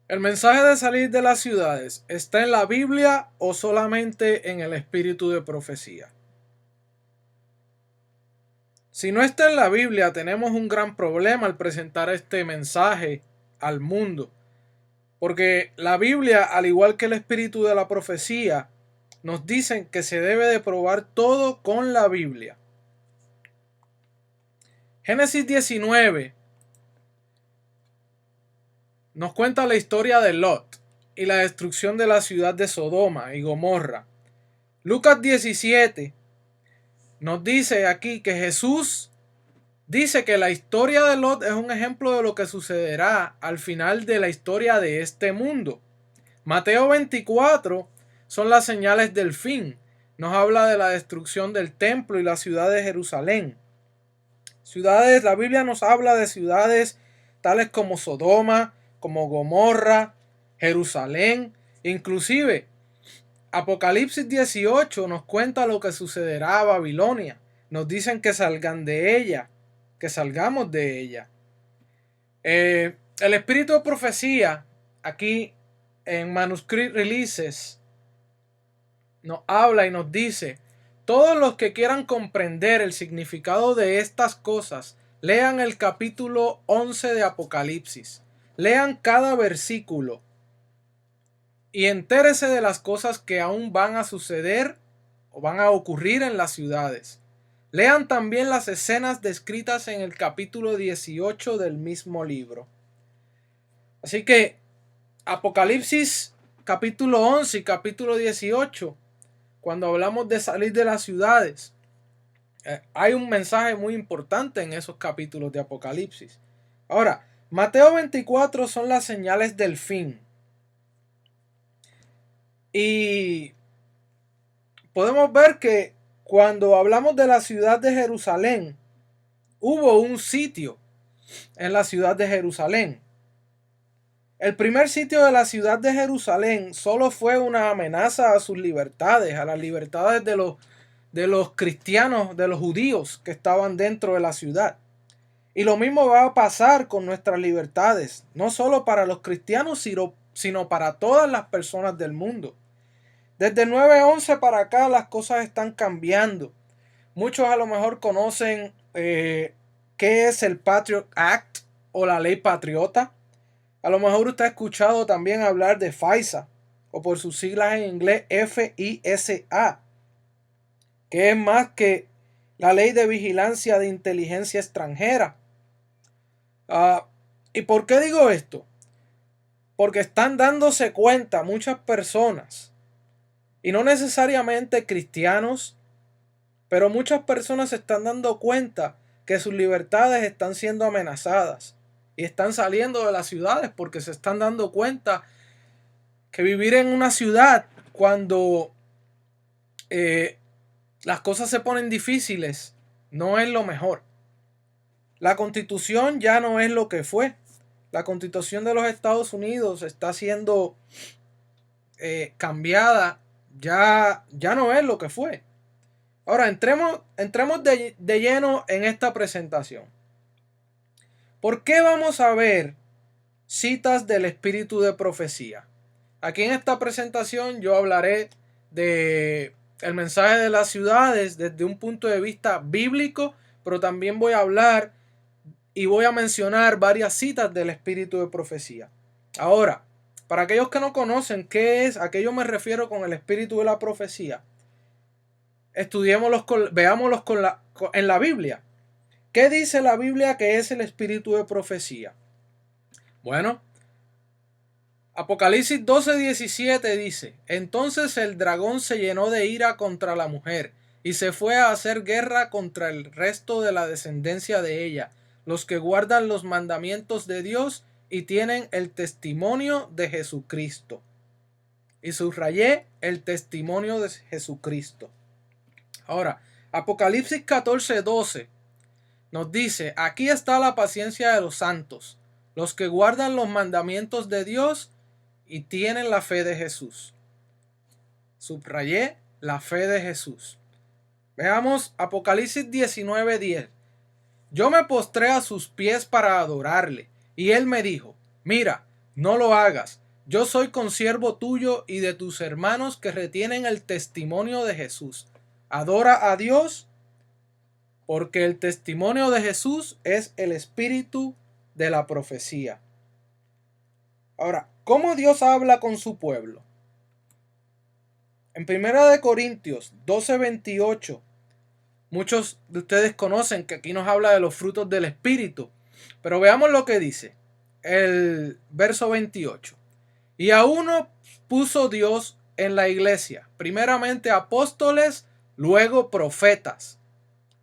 ¿El mensaje de salir de las ciudades está en la Biblia o solamente en el espíritu de profecía? Si no está en la Biblia, tenemos un gran problema al presentar este mensaje al mundo, porque la Biblia, al igual que el espíritu de la profecía, nos dicen que se debe de probar todo con la Biblia. Génesis 19 nos cuenta la historia de Lot y la destrucción de la ciudad de Sodoma y Gomorra. Lucas 17 nos dice aquí que Jesús dice que la historia de Lot es un ejemplo de lo que sucederá al final de la historia de este mundo. Mateo 24 son las señales del fin. Nos habla de la destrucción del templo y la ciudad de Jerusalén. La Biblia nos habla de ciudades tales como Sodoma, como Gomorra, Jerusalén, inclusive Apocalipsis 18 nos cuenta lo que sucederá a Babilonia. Nos dicen que salgan de ella, que salgamos de ella. El espíritu de profecía, aquí en Manuscript Releases, nos habla y nos dice: todos los que quieran comprender el significado de estas cosas, lean el capítulo 11 de Apocalipsis. Lean cada versículo y entérese de las cosas que aún van a suceder o van a ocurrir en las ciudades. Lean también las escenas descritas en el capítulo 18 del mismo libro. Así que Apocalipsis capítulo 11 y capítulo 18, cuando hablamos de salir de las ciudades, hay un mensaje muy importante en esos capítulos de Apocalipsis. Ahora, Mateo 24 son las señales del fin. Y podemos ver que cuando hablamos de la ciudad de Jerusalén, hubo un sitio en la ciudad de Jerusalén. El primer sitio de la ciudad de Jerusalén solo fue una amenaza a sus libertades, a las libertades de los cristianos, de los judíos que estaban dentro de la ciudad. Y lo mismo va a pasar con nuestras libertades, no solo para los cristianos, sino para todas las personas del mundo. Desde 9/11 para acá las cosas están cambiando. Muchos a lo mejor conocen qué es el Patriot Act o la ley patriota. A lo mejor usted ha escuchado también hablar de FISA, o por sus siglas en inglés FISA, que es más que la ley de vigilancia de inteligencia extranjera. ¿Y por qué digo esto? Porque están dándose cuenta muchas personas, y no necesariamente cristianos, pero muchas personas se están dando cuenta que sus libertades están siendo amenazadas y están saliendo de las ciudades porque se están dando cuenta que vivir en una ciudad cuando las cosas se ponen difíciles no es lo mejor. La Constitución ya no es lo que fue. La Constitución de los Estados Unidos está siendo cambiada, ya no es lo que fue. Ahora entremos de lleno en esta presentación. ¿Por qué vamos a ver citas del espíritu de profecía? Aquí en esta presentación yo hablaré de el mensaje de las ciudades desde un punto de vista bíblico, pero también voy a hablar y voy a mencionar varias citas del espíritu de profecía. Ahora, para aquellos que no conocen a qué yo me refiero con el espíritu de la profecía, veámoslos en la Biblia. ¿Qué dice la Biblia que es el espíritu de profecía? Bueno, Apocalipsis 12:17 dice: entonces el dragón se llenó de ira contra la mujer y se fue a hacer guerra contra el resto de la descendencia de ella, los que guardan los mandamientos de Dios y tienen el testimonio de Jesucristo. Y subrayé el testimonio de Jesucristo. Ahora, Apocalipsis 14:12 nos dice: aquí está la paciencia de los santos, los que guardan los mandamientos de Dios y tienen la fe de Jesús. Subrayé la fe de Jesús. Veamos Apocalipsis 19:10. Yo me postré a sus pies para adorarle, y él me dijo: mira, no lo hagas. Yo soy consiervo tuyo y de tus hermanos que retienen el testimonio de Jesús. Adora a Dios, porque el testimonio de Jesús es el espíritu de la profecía. Ahora, ¿cómo Dios habla con su pueblo? En 1 Corintios 12:28, muchos de ustedes conocen que aquí nos habla de los frutos del espíritu, pero veamos lo que dice el verso 28. Y a uno puso Dios en la iglesia, primeramente apóstoles, luego profetas,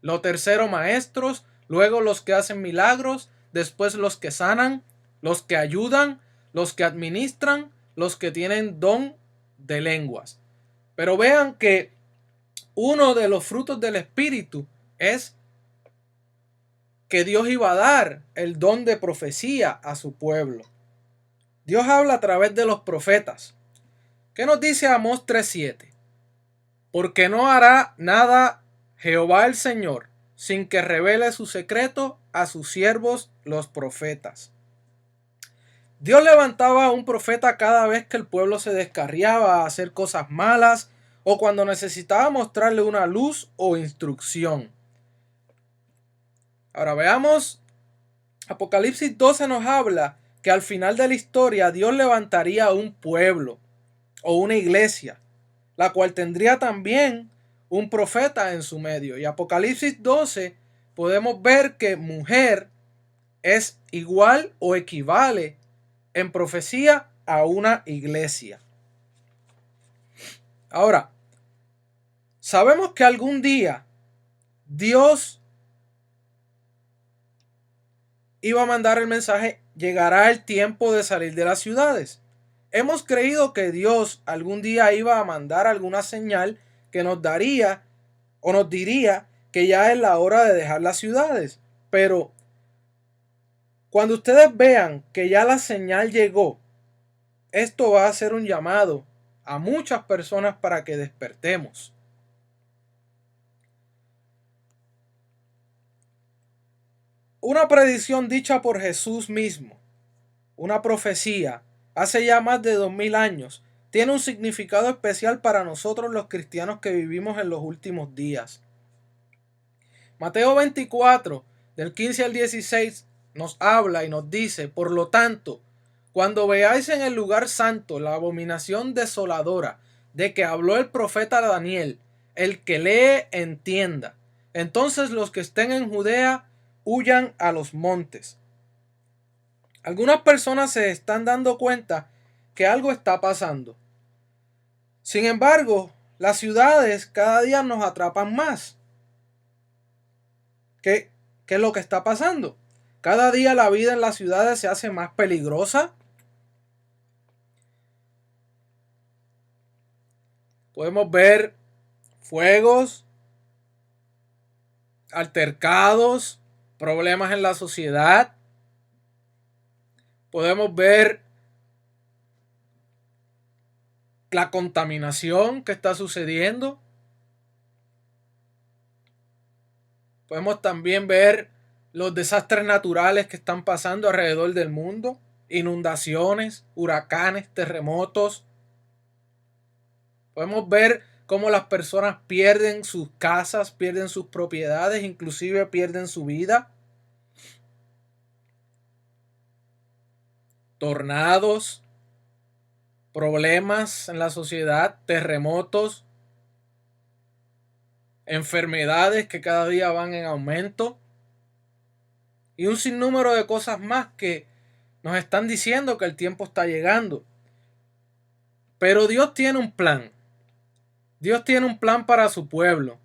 lo tercero maestros, luego los que hacen milagros, después los que sanan, los que ayudan, los que administran, los que tienen don de lenguas. Pero vean que uno de los frutos del Espíritu es que Dios iba a dar el don de profecía a su pueblo. Dios habla a través de los profetas. ¿Qué nos dice Amós 3:7? Porque no hará nada Jehová el Señor sin que revele su secreto a sus siervos los profetas. Dios levantaba a un profeta cada vez que el pueblo se descarriaba a hacer cosas malas o cuando necesitaba mostrarle una luz o instrucción. Ahora veamos, Apocalipsis 12 nos habla que al final de la historia Dios levantaría a un pueblo o una iglesia, la cual tendría también un profeta en su medio. Y Apocalipsis 12 podemos ver que mujer es igual o equivale en profecía a una iglesia. Ahora, sabemos que algún día Dios iba a mandar el mensaje, llegará el tiempo de salir de las ciudades. Hemos creído que Dios algún día iba a mandar alguna señal que nos daría o nos diría que ya es la hora de dejar las ciudades. Pero cuando ustedes vean que ya la señal llegó, esto va a ser un llamado a muchas personas para que despertemos. Una predicción dicha por Jesús mismo, una profecía, hace ya más de 2000 años, tiene un significado especial para nosotros los cristianos que vivimos en los últimos días. Mateo 24, del 15 al 16, nos habla y nos dice: por lo tanto, cuando veáis en el lugar santo la abominación desoladora de que habló el profeta Daniel, el que lee entienda. Entonces los que estén en Judea huyan a los montes. Algunas personas se están dando cuenta que algo está pasando. Sin embargo, las ciudades cada día nos atrapan más. ¿Qué es lo que está pasando? Cada día la vida en las ciudades se hace más peligrosa. Podemos ver fuegos, altercados, problemas en la sociedad. Podemos ver la contaminación que está sucediendo. Podemos también ver los desastres naturales que están pasando alrededor del mundo. Inundaciones, huracanes, terremotos. Podemos ver cómo las personas pierden sus casas, pierden sus propiedades, inclusive pierden su vida. Tornados, problemas en la sociedad, terremotos, enfermedades que cada día van en aumento y un sinnúmero de cosas más que nos están diciendo que el tiempo está llegando. Pero Dios tiene un plan. Dios tiene un plan para su pueblo.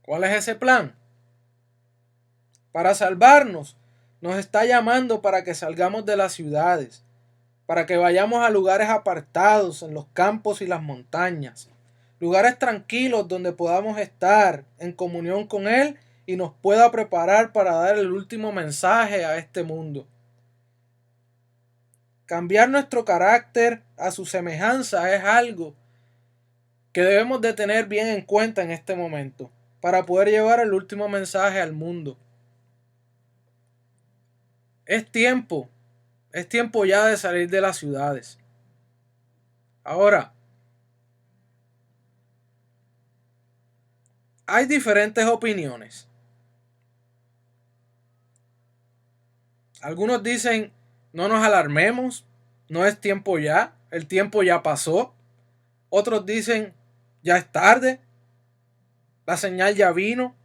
¿Cuál es ese plan? Para salvarnos, nos está llamando para que salgamos de las ciudades, para que vayamos a lugares apartados en los campos y las montañas, lugares tranquilos donde podamos estar en comunión con Él y nos pueda preparar para dar el último mensaje a este mundo. Cambiar nuestro carácter a su semejanza es algo que debemos de tener bien en cuenta en este momento para poder llevar el último mensaje al mundo. Es tiempo, es tiempo ya de salir de las ciudades. Ahora, hay diferentes opiniones. Algunos dicen, no nos alarmemos, no es tiempo ya, el tiempo ya pasó. Otros dicen, ya es tarde, la señal ya vino.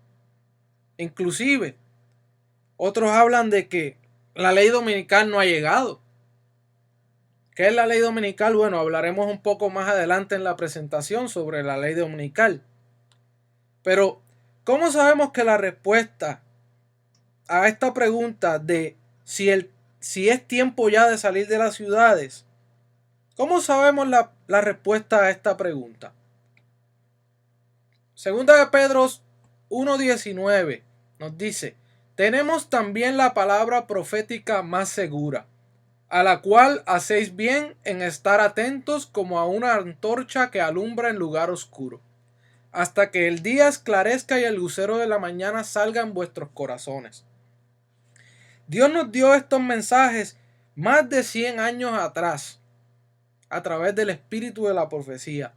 Inclusive, otros hablan de que la ley dominical no ha llegado. ¿Qué es la ley dominical? Bueno, hablaremos un poco más adelante en la presentación sobre la ley dominical. Pero, ¿cómo sabemos que la respuesta a esta pregunta de si es tiempo ya de salir de las ciudades? ¿Cómo sabemos la respuesta a esta pregunta? Segunda de Pedro 1:19 nos dice, tenemos también la palabra profética más segura, a la cual hacéis bien en estar atentos como a una antorcha que alumbra en lugar oscuro, hasta que el día esclarezca y el lucero de la mañana salga en vuestros corazones. Dios nos dio estos mensajes más de 100 años atrás, a través del espíritu de la profecía.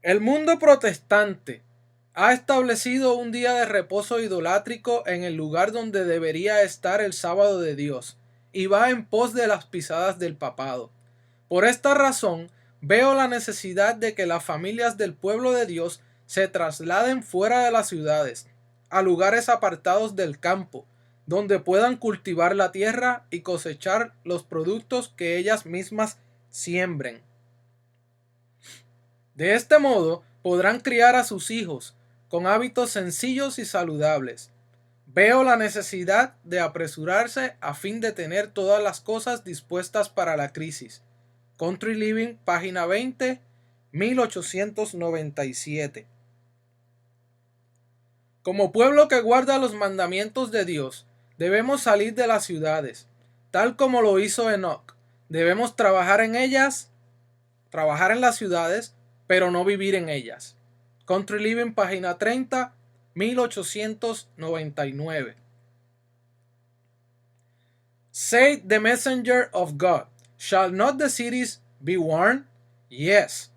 El mundo protestante ha establecido un día de reposo idolátrico en el lugar donde debería estar el sábado de Dios, y va en pos de las pisadas del papado. Por esta razón, veo la necesidad de que las familias del pueblo de Dios se trasladen fuera de las ciudades, a lugares apartados del campo, donde puedan cultivar la tierra y cosechar los productos que ellas mismas siembren. De este modo podrán criar a sus hijos con hábitos sencillos y saludables. Veo la necesidad de apresurarse a fin de tener todas las cosas dispuestas para la crisis. Country Living, página 20, 1897. Como pueblo que guarda los mandamientos de Dios, debemos salir de las ciudades, tal como lo hizo Enoch. Debemos trabajar en ellas, trabajar en las ciudades, pero no vivir en ellas. Country Living, página 30, 1899. Said the messenger of God, shall not the cities be warned? Yes,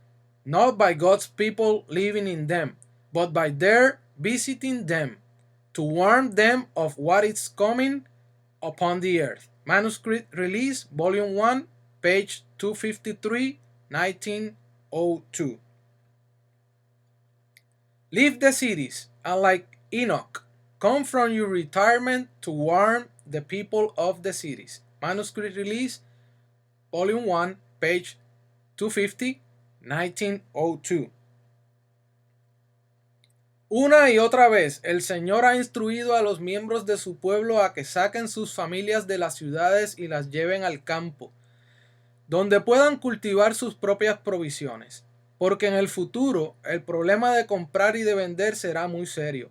not by God's people living in them, but by their visiting them, to warn them of what is coming upon the earth. Manuscript Release, Volume 1, page 253, 1902. Leave the cities, and like Enoch, come from your retirement to warn the people of the cities. Manuscript Release, Volume 1, page 250, 1902. Una y otra vez el Señor ha instruido a los miembros de su pueblo a que saquen sus familias de las ciudades y las lleven al campo, donde puedan cultivar sus propias provisiones, porque en el futuro el problema de comprar y de vender será muy serio.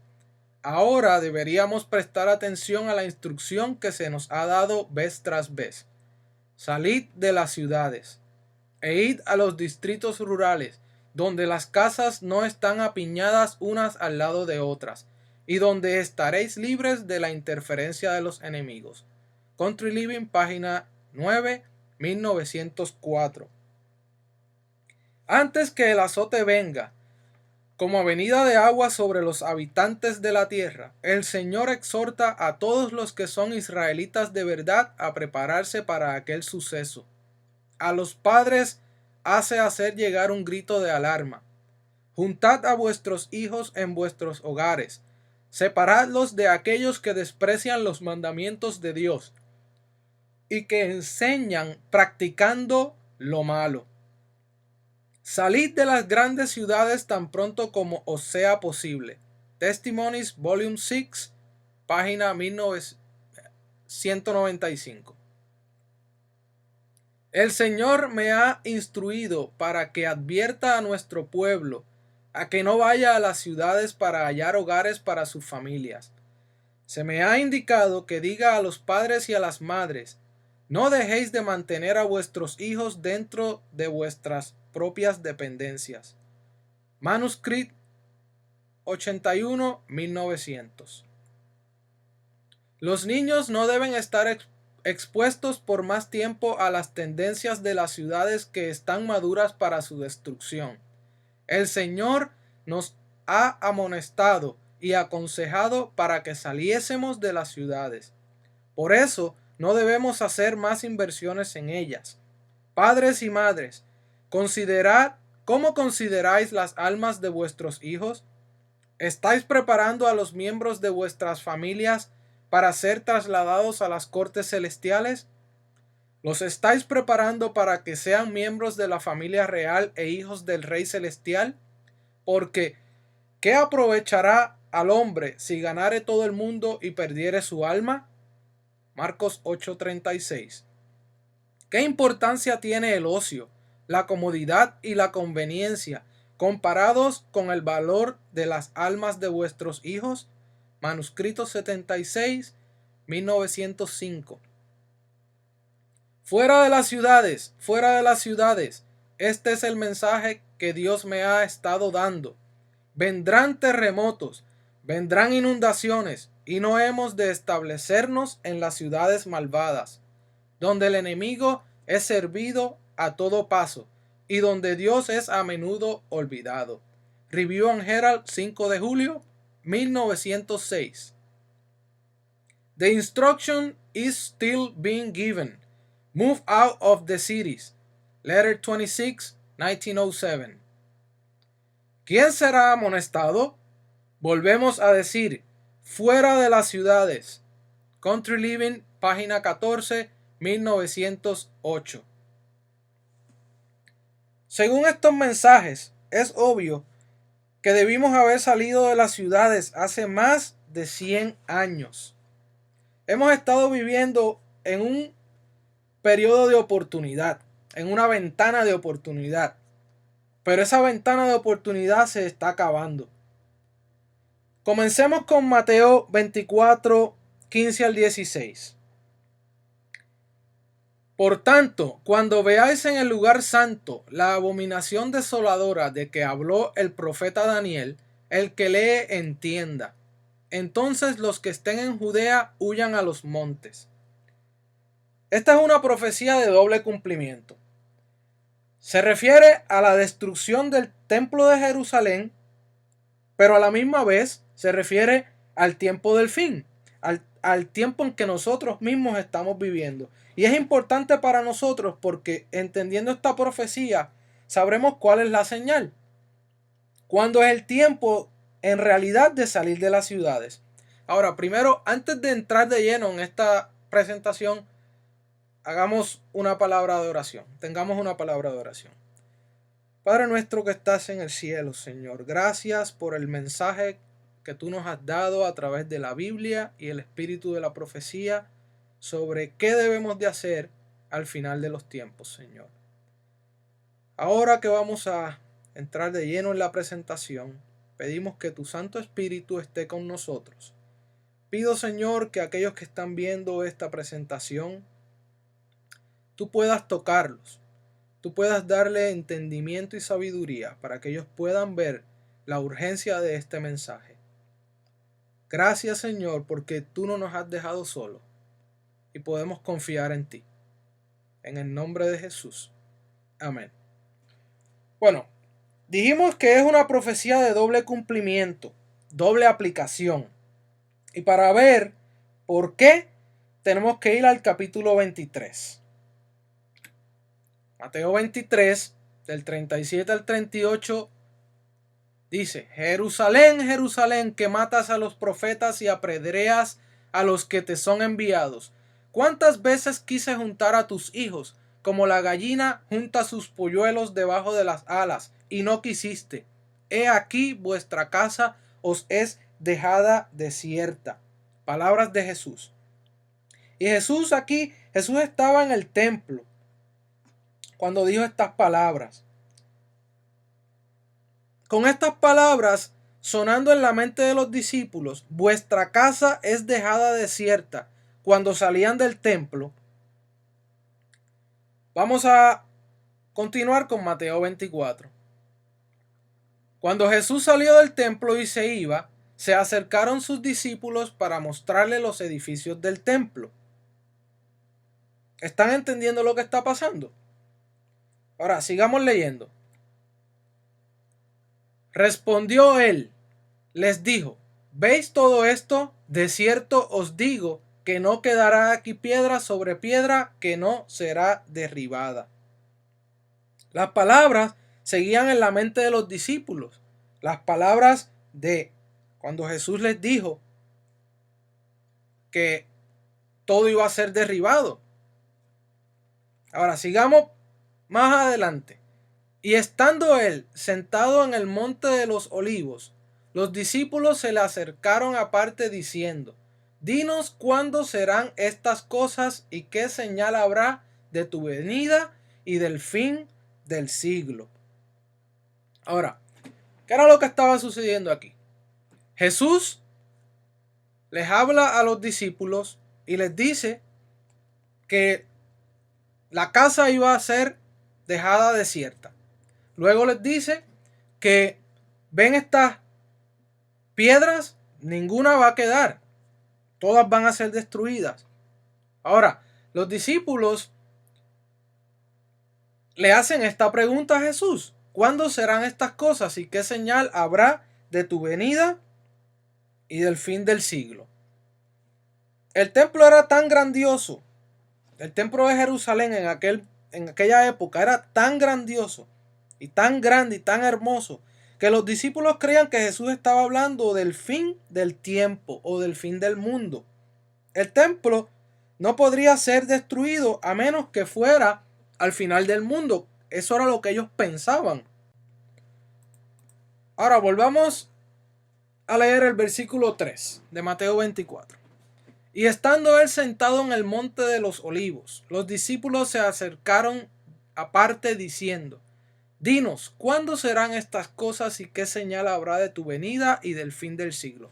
Ahora deberíamos prestar atención a la instrucción que se nos ha dado vez tras vez. Salid de las ciudades e id a los distritos rurales, donde las casas no están apiñadas unas al lado de otras, y donde estaréis libres de la interferencia de los enemigos. Country Living, página 9, 1904. Antes que el azote venga, como avenida de agua sobre los habitantes de la tierra, el Señor exhorta a todos los que son israelitas de verdad a prepararse para aquel suceso. A los padres hace hacer llegar un grito de alarma. Juntad a vuestros hijos en vuestros hogares. Separadlos de aquellos que desprecian los mandamientos de Dios y que enseñan practicando lo malo. Salid de las grandes ciudades tan pronto como os sea posible. Testimonies, Volume 6, página 1995. El Señor me ha instruido para que advierta a nuestro pueblo a que no vaya a las ciudades para hallar hogares para sus familias. Se me ha indicado que diga a los padres y a las madres, no dejéis de mantener a vuestros hijos dentro de vuestras propias dependencias. Manuscript 81, 1900. Los niños no deben estar expuestos por más tiempo a las tendencias de las ciudades que están maduras para su destrucción. El Señor nos ha amonestado y aconsejado para que saliésemos de las ciudades. Por eso no debemos hacer más inversiones en ellas. Padres y madres, considerad cómo consideráis las almas de vuestros hijos. ¿Estáis preparando a los miembros de vuestras familias para ser trasladados a las cortes celestiales? ¿Los estáis preparando para que sean miembros de la familia real e hijos del Rey Celestial? Porque, ¿qué aprovechará al hombre si ganare todo el mundo y perdiere su alma? Marcos 8:36. ¿Qué importancia tiene el ocio, la comodidad y la conveniencia comparados con el valor de las almas de vuestros hijos? Manuscrito 76, 1905. Fuera de las ciudades, fuera de las ciudades. Este es el mensaje que Dios me ha estado dando. Vendrán terremotos, vendrán inundaciones, y no hemos de establecernos en las ciudades malvadas, donde el enemigo es servido a todo paso, y donde Dios es a menudo olvidado. Review and Herald, 5 de julio, 1906. The instruction is still being given. Move out of the cities. Letter 26, 1907. ¿Quién será amonestado? Volvemos a decir, fuera de las ciudades. Country Living, página 14, 1908. Según estos mensajes, es obvio que debimos haber salido de las ciudades hace más de 100 años. Hemos estado viviendo en un periodo de oportunidad, en una ventana de oportunidad, pero esa ventana de oportunidad se está acabando. Comencemos con Mateo 24, 15 al 16. Por tanto, cuando veáis en el lugar santo la abominación desoladora de que habló el profeta Daniel, el que lee entienda. Entonces los que estén en Judea huyan a los montes. Esta es una profecía de doble cumplimiento. Se refiere a la destrucción del templo de Jerusalén, pero a la misma vez se refiere al tiempo del fin, al tiempo en que nosotros mismos estamos viviendo. Y es importante para nosotros porque entendiendo esta profecía sabremos cuál es la señal. Cuándo es el tiempo en realidad de salir de las ciudades. Ahora, primero, antes de entrar de lleno en esta presentación, hagamos una palabra de oración. Tengamos una palabra de oración. Padre nuestro que estás en el cielo, Señor, gracias por el mensaje que tú nos has dado a través de la Biblia y el espíritu de la profecía sobre qué debemos de hacer al final de los tiempos, Señor. Ahora que vamos a entrar de lleno en la presentación, pedimos que tu Santo Espíritu esté con nosotros. Pido, Señor, que aquellos que están viendo esta presentación, tú puedas tocarlos, tú puedas darle entendimiento y sabiduría para que ellos puedan ver la urgencia de este mensaje. Gracias, Señor, porque tú no nos has dejado solos y podemos confiar en ti. En el nombre de Jesús. Amén. Bueno, dijimos que es una profecía de doble cumplimiento, doble aplicación. Y para ver por qué, tenemos que ir al capítulo 23. Mateo 23, del 37 al 38, dice: Jerusalén, Jerusalén, que matas a los profetas y apedreas a los que te son enviados. ¿Cuántas veces quise juntar a tus hijos, como la gallina junta sus polluelos debajo de las alas, y no quisiste? He aquí vuestra casa os es dejada desierta. Palabras de Jesús. Y Jesús estaba en el templo cuando dijo estas palabras. Con estas palabras sonando en la mente de los discípulos, vuestra casa es dejada desierta. Cuando salían del templo, vamos a continuar con Mateo 24. Cuando Jesús salió del templo y se iba, se acercaron sus discípulos para mostrarle los edificios del templo. ¿Están entendiendo lo que está pasando? Ahora, sigamos leyendo. Respondió él, les dijo, ¿veis todo esto? De cierto os digo que no quedará aquí piedra sobre piedra que no será derribada. Las palabras seguían en la mente de los discípulos. Las palabras de cuando Jesús les dijo que todo iba a ser derribado. Ahora sigamos más adelante. Y estando él sentado en el monte de los olivos, los discípulos se le acercaron aparte diciendo, dinos cuándo serán estas cosas y qué señal habrá de tu venida y del fin del siglo. Ahora, ¿qué era lo que estaba sucediendo aquí? Jesús les habla a los discípulos y les dice que la casa iba a ser dejada desierta. Luego les dice que ven estas piedras, ninguna va a quedar, todas van a ser destruidas. Ahora, los discípulos le hacen esta pregunta a Jesús: ¿cuándo serán estas cosas y qué señal habrá de tu venida y del fin del siglo? El templo era tan grandioso, el templo de Jerusalén en aquella época era tan grandioso y tan grande y tan hermoso que los discípulos creían que Jesús estaba hablando del fin del tiempo o del fin del mundo. El templo no podría ser destruido a menos que fuera al final del mundo. Eso era lo que ellos pensaban. Ahora volvamos a leer el versículo 3 de Mateo 24. Y estando él sentado en el monte de los olivos, los discípulos se acercaron aparte diciendo, dinos, ¿cuándo serán estas cosas y qué señal habrá de tu venida y del fin del siglo?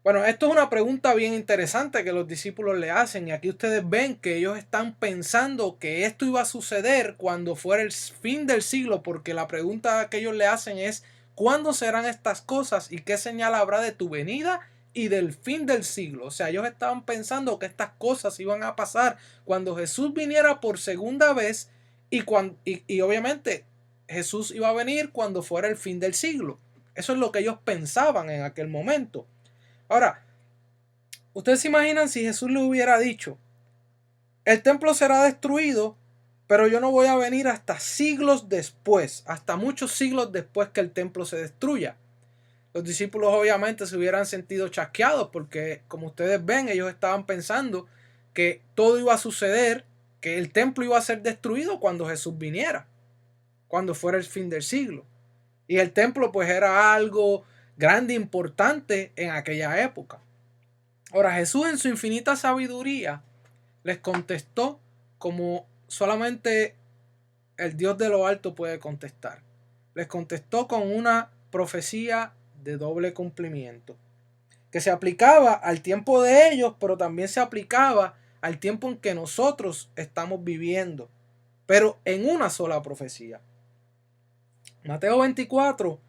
Bueno, esto es una pregunta bien interesante que los discípulos le hacen, y aquí ustedes ven que ellos están pensando que esto iba a suceder cuando fuera el fin del siglo, porque la pregunta que ellos le hacen es, ¿cuándo serán estas cosas y qué señal habrá de tu venida y del fin del siglo? O sea, ellos estaban pensando que estas cosas iban a pasar cuando Jesús viniera por segunda vez y obviamente Jesús iba a venir cuando fuera el fin del siglo. Eso es lo que ellos pensaban en aquel momento. Ahora, ustedes se imaginan si Jesús les hubiera dicho, el templo será destruido, pero yo no voy a venir hasta siglos después, hasta muchos siglos después que el templo se destruya. Los discípulos obviamente se hubieran sentido chasqueados porque, como ustedes ven, ellos estaban pensando que todo iba a suceder, que el templo iba a ser destruido cuando Jesús viniera, cuando fuera el fin del siglo. Y el templo pues era algo grande e importante en aquella época. Ahora, Jesús en su infinita sabiduría les contestó como solamente el Dios de lo alto puede contestar. Les contestó con una profecía de doble cumplimiento, que se aplicaba al tiempo de ellos, pero también se aplicaba al tiempo en que nosotros estamos viviendo, pero en una sola profecía. Mateo 24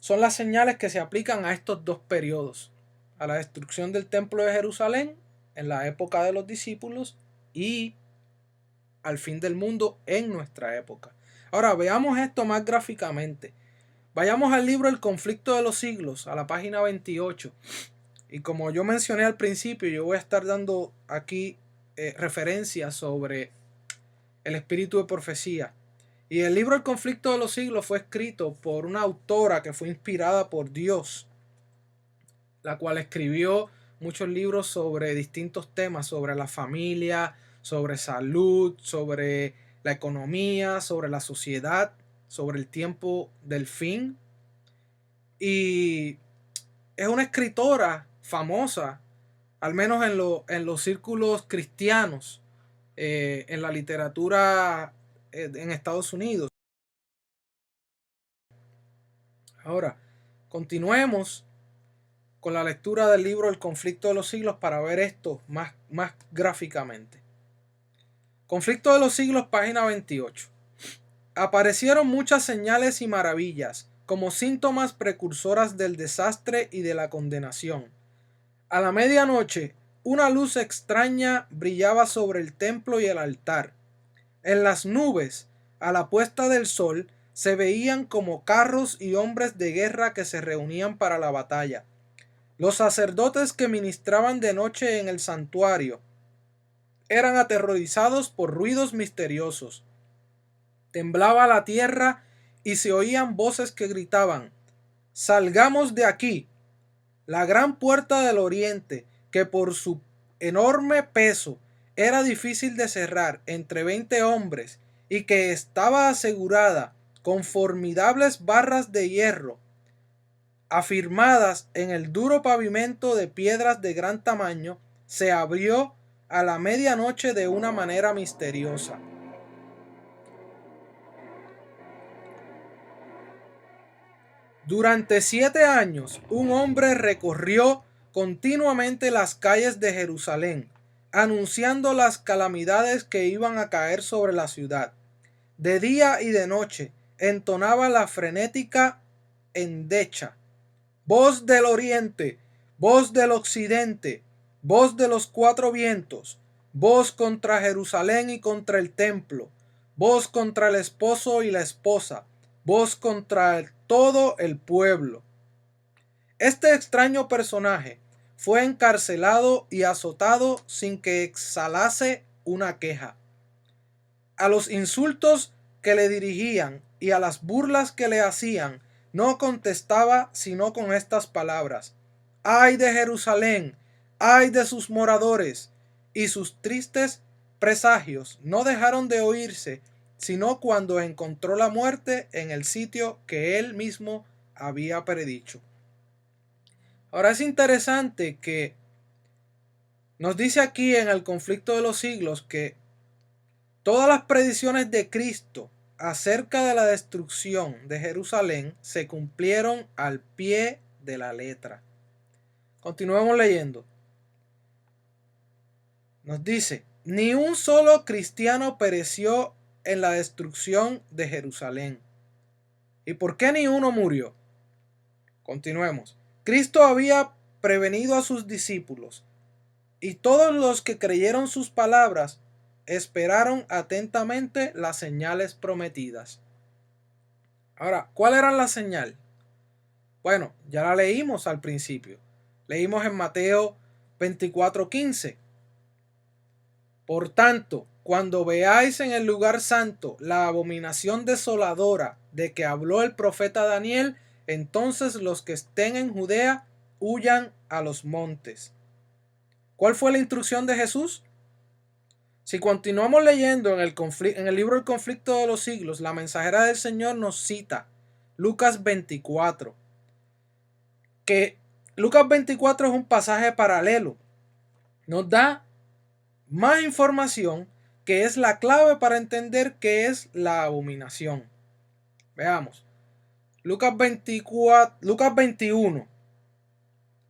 son las señales que se aplican a estos dos periodos, a la destrucción del templo de Jerusalén en la época de los discípulos y al fin del mundo en nuestra época. Ahora veamos esto más gráficamente. Vayamos al libro El conflicto de los siglos, a la página 28. Y como yo mencioné al principio, yo voy a estar dando aquí referencias sobre el espíritu de profecía. Y el libro El conflicto de los siglos fue escrito por una autora que fue inspirada por Dios, la cual escribió muchos libros sobre distintos temas, sobre la familia, sobre salud, sobre la economía, sobre la sociedad, sobre el tiempo del fin. Y es una escritora famosa, al menos en los círculos cristianos, en la literatura en Estados Unidos. Ahora, continuemos con la lectura del libro El conflicto de los siglos para ver esto más gráficamente. Conflicto de los siglos, página 28. Aparecieron muchas señales y maravillas, como síntomas precursoras del desastre y de la condenación. A la medianoche, una luz extraña brillaba sobre el templo y el altar. En las nubes, a la puesta del sol, se veían como carros y hombres de guerra que se reunían para la batalla. Los sacerdotes que ministraban de noche en el santuario eran aterrorizados por ruidos misteriosos. Temblaba la tierra y se oían voces que gritaban: «Salgamos de aquí». La gran puerta del oriente, que por su enorme peso era difícil de cerrar entre 20 hombres y que estaba asegurada con formidables barras de hierro afirmadas en el duro pavimento de piedras de gran tamaño, se abrió a la medianoche de una manera misteriosa. Durante 7 años, un hombre recorrió continuamente las calles de Jerusalén, anunciando las calamidades que iban a caer sobre la ciudad. De día y de noche entonaba la frenética endecha: voz del oriente, voz del occidente, voz de los 4 vientos, voz contra Jerusalén y contra el templo, voz contra el esposo y la esposa, voz contra todo el pueblo. Este extraño personaje fue encarcelado y azotado sin que exhalase una queja. A los insultos que le dirigían y a las burlas que le hacían, no contestaba sino con estas palabras: «¡Ay de Jerusalén! ¡Ay de sus moradores!». Y sus tristes presagios no dejaron de oírse sino cuando encontró la muerte en el sitio que él mismo había predicho. Ahora es interesante que nos dice aquí en el conflicto de los siglos que todas las predicciones de Cristo acerca de la destrucción de Jerusalén se cumplieron al pie de la letra. Continuemos leyendo. Nos dice: ni un solo cristiano pereció en la destrucción de Jerusalén. ¿Y por qué ni uno murió? Continuemos. Cristo había prevenido a sus discípulos, y todos los que creyeron sus palabras esperaron atentamente las señales prometidas. Ahora, ¿cuál era la señal? Bueno, ya la leímos al principio. Leímos en Mateo 24:15. Por tanto, cuando veáis en el lugar santo la abominación desoladora de que habló el profeta Daniel, entonces los que estén en Judea huyan a los montes. ¿Cuál fue la instrucción de Jesús? Si continuamos leyendo en el libro El conflicto de los siglos, la mensajera del Señor nos cita Lucas 24, que Lucas 24 es un pasaje paralelo. Nos da más información que es la clave para entender qué es la abominación. Veamos. Lucas 21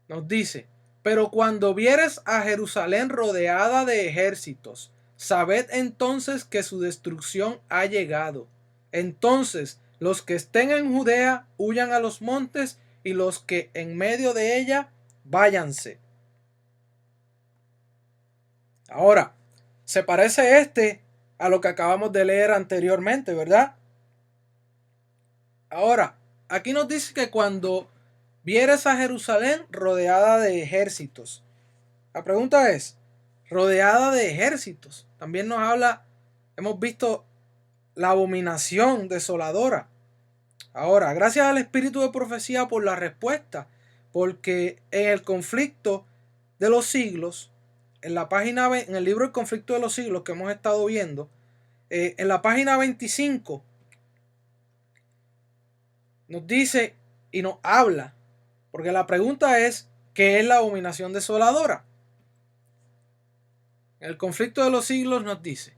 nos dice: pero cuando vieres a Jerusalén rodeada de ejércitos, sabed entonces que su destrucción ha llegado. Entonces los que estén en Judea huyan a los montes, y los que en medio de ella váyanse. Ahora, se parece a lo que acabamos de leer anteriormente, ¿verdad? Ahora, aquí nos dice que cuando vieres a Jerusalén rodeada de ejércitos. La pregunta es, rodeada de ejércitos. También nos habla, hemos visto la abominación desoladora. Ahora, gracias al espíritu de profecía por la respuesta, porque en el conflicto de los siglos, en el libro El conflicto de los siglos que hemos estado viendo, en la página 25, nos dice y nos habla, porque la pregunta es, ¿qué es la abominación desoladora? En el conflicto de los siglos nos dice: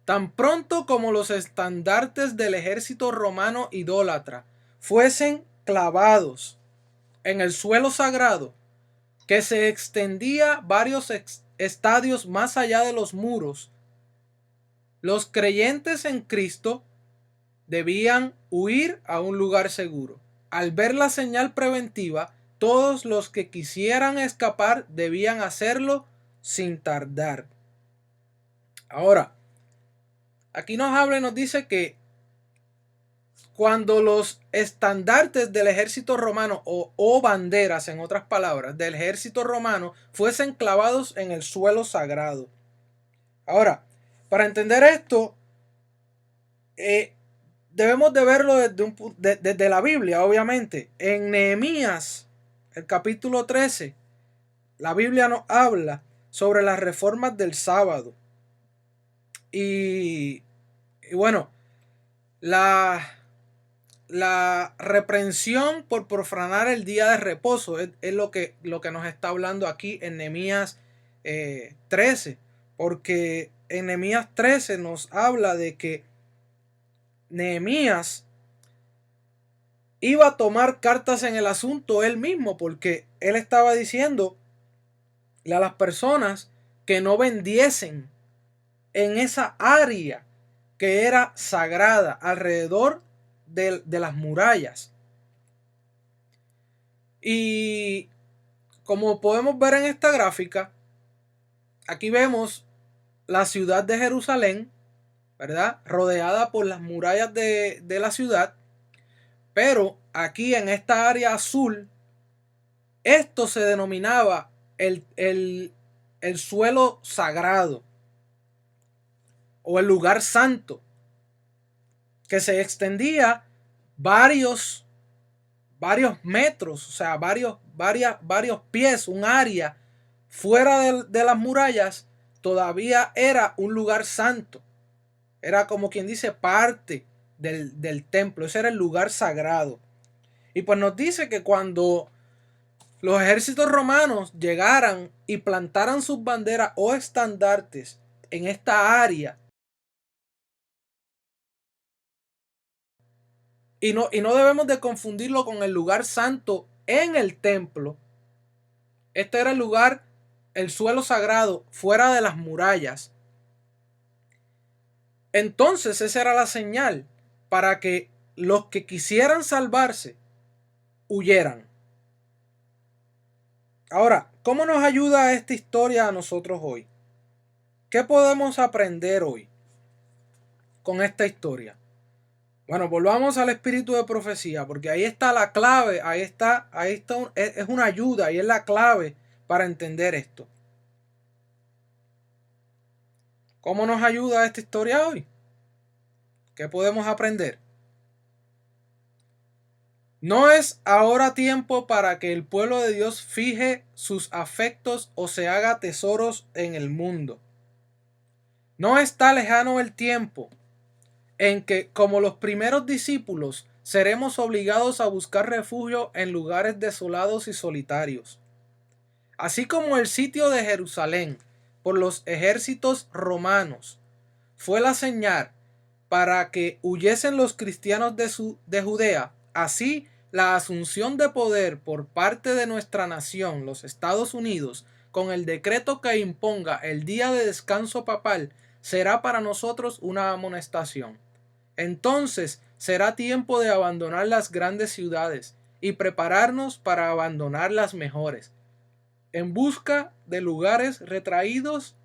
tan pronto como los estandartes del ejército romano idólatra fuesen clavados en el suelo sagrado, que se extendía varios estadios más allá de los muros, los creyentes en Cristo debían huir a un lugar seguro. al ver la señal preventiva, todos los que quisieran escapar debían hacerlo sin tardar. Ahora, aquí nos habla y nos dice que cuando los estandartes del ejército romano o banderas, en otras palabras, del ejército romano fuesen clavados en el suelo sagrado. Ahora, para entender esto, debemos de verlo desde la Biblia, obviamente. En Nehemías, el capítulo 13, la Biblia nos habla sobre las reformas del sábado. Y bueno, la reprensión por profanar el día de reposo es lo que nos está hablando aquí en Nehemías 13. Porque en Nehemías 13 nos habla de que Nehemías iba a tomar cartas en el asunto él mismo, porque él estaba diciendo a las personas que no vendiesen en esa área que era sagrada alrededor de las murallas. Y como podemos ver en esta gráfica, aquí vemos la ciudad de Jerusalén, ¿verdad? Rodeada por las murallas de la ciudad. Pero aquí en esta área azul, esto se denominaba el suelo sagrado o el lugar santo, que se extendía varios metros, o sea, varios pies, un área fuera de las murallas, todavía era un lugar santo. Era como quien dice parte del templo. Ese era el lugar sagrado. Y pues nos dice que cuando los ejércitos romanos llegaran y plantaran sus banderas o estandartes en esta área, y no debemos de confundirlo con el lugar santo en el templo. Este era el lugar, el suelo sagrado, fuera de las murallas. Entonces esa era la señal para que los que quisieran salvarse huyeran. Ahora, ¿cómo nos ayuda esta historia a nosotros hoy? ¿Qué podemos aprender hoy con esta historia? Bueno, volvamos al espíritu de profecía, porque ahí está la clave, es una ayuda y es la clave para entender esto. ¿Cómo nos ayuda esta historia hoy? ¿Qué podemos aprender? No es ahora tiempo para que el pueblo de Dios fije sus afectos o se haga tesoros en el mundo. No está lejano el tiempo en que, como los primeros discípulos, seremos obligados a buscar refugio en lugares desolados y solitarios. Así como el sitio de Jerusalén por los ejércitos romanos fue la señal para que huyesen los cristianos de Judea, así la asunción de poder por parte de nuestra nación, los Estados Unidos, con el decreto que imponga el día de descanso papal, será para nosotros una amonestación. Entonces será tiempo de abandonar las grandes ciudades y prepararnos para abandonar las mejores, en busca de lugares retraídos,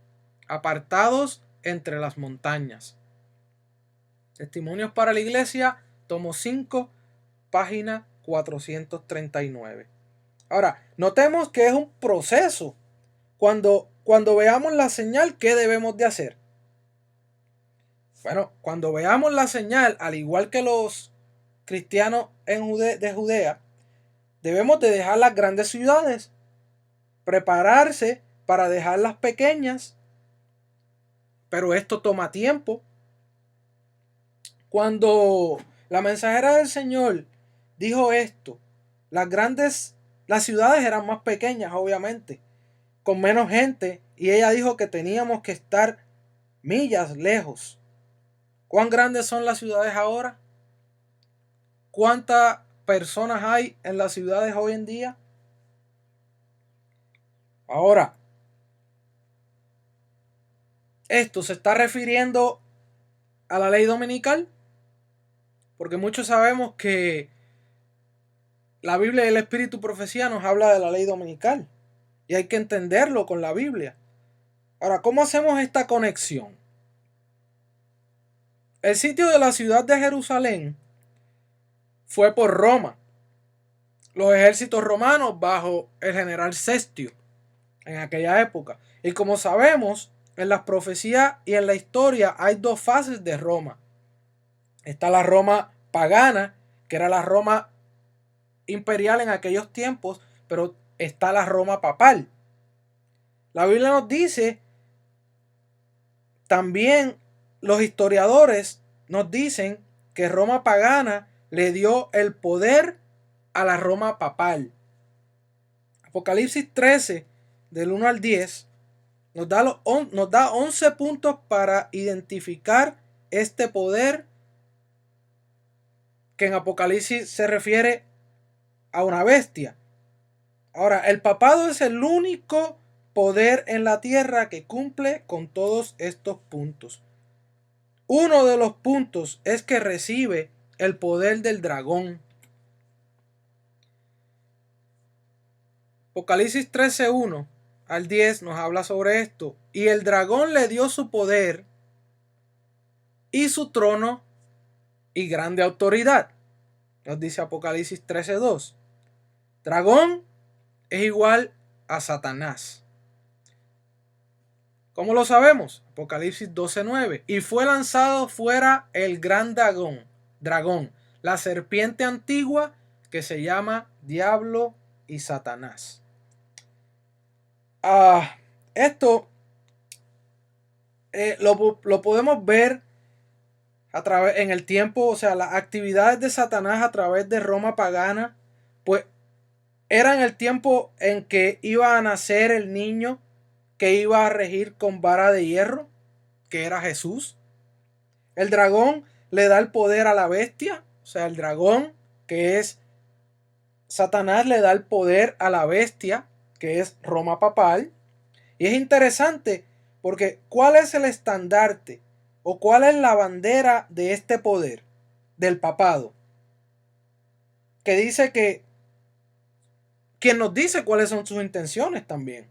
apartados entre las montañas. Testimonios para la Iglesia, tomo 5, página 439. Ahora, notemos que es un proceso. Cuando veamos la señal, ¿qué debemos de hacer? Bueno, cuando veamos la señal, al igual que los cristianos de Judea, debemos de dejar las grandes ciudades, prepararse para dejar las pequeñas, pero esto toma tiempo. Cuando la mensajera del Señor dijo esto, las ciudades eran más pequeñas, obviamente, con menos gente, y ella dijo que teníamos que estar millas lejos. ¿Cuán grandes son las ciudades ahora? ¿Cuántas personas hay en las ciudades hoy en día? Ahora, ¿esto se está refiriendo a la ley dominical? Porque muchos sabemos que la Biblia y el Espíritu Profecía nos habla de la ley dominical. Y hay que entenderlo con la Biblia. Ahora, ¿cómo hacemos esta conexión? El sitio de la ciudad de Jerusalén fue por Roma. Los ejércitos romanos bajo el general Cestio en aquella época. Y como sabemos, en las profecías y en la historia hay dos fases de Roma. Está la Roma pagana, que era la Roma imperial en aquellos tiempos, pero está la Roma papal. La Biblia nos dice, también los historiadores nos dicen que Roma pagana le dio el poder a la Roma papal. Apocalipsis 13, del 1 al 10, nos da 11 puntos para identificar este poder que en Apocalipsis se refiere a una bestia. Ahora, el papado es el único poder en la tierra que cumple con todos estos puntos. Uno de los puntos es que recibe el poder del dragón. Apocalipsis 13:1 al 10 nos habla sobre esto. Y el dragón le dio su poder y su trono y grande autoridad. Nos dice Apocalipsis 13:2. Dragón es igual a Satanás. ¿Cómo lo sabemos? Apocalipsis 12:9. Y fue lanzado fuera el gran dragón, la serpiente antigua que se llama Diablo y Satanás. Esto lo podemos ver en el tiempo, o sea, las actividades de Satanás a través de Roma pagana, pues era en el tiempo en que iba a nacer el niño que iba a regir con vara de hierro, que era Jesús. El dragón le da el poder a la bestia, o sea, el dragón, que es Satanás, le da el poder a la bestia, que es Roma papal. Y es interesante porque ¿cuál es el estandarte o cuál es la bandera de este poder del papado? Que dice que quien nos dice cuáles son sus intenciones también.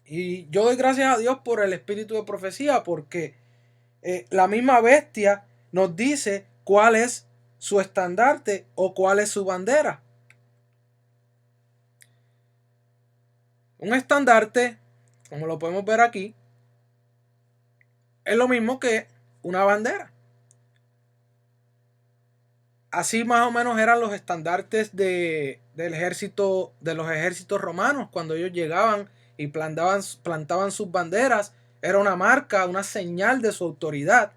Y yo doy gracias a Dios por el espíritu de profecía, porque la misma bestia nos dice cuál es su estandarte o cuál es su bandera. Un estandarte, como lo podemos ver aquí, es lo mismo que una bandera. Así más o menos eran los estandartes del ejército, de los ejércitos romanos cuando ellos llegaban y plantaban sus banderas. Era una marca, una señal de su autoridad.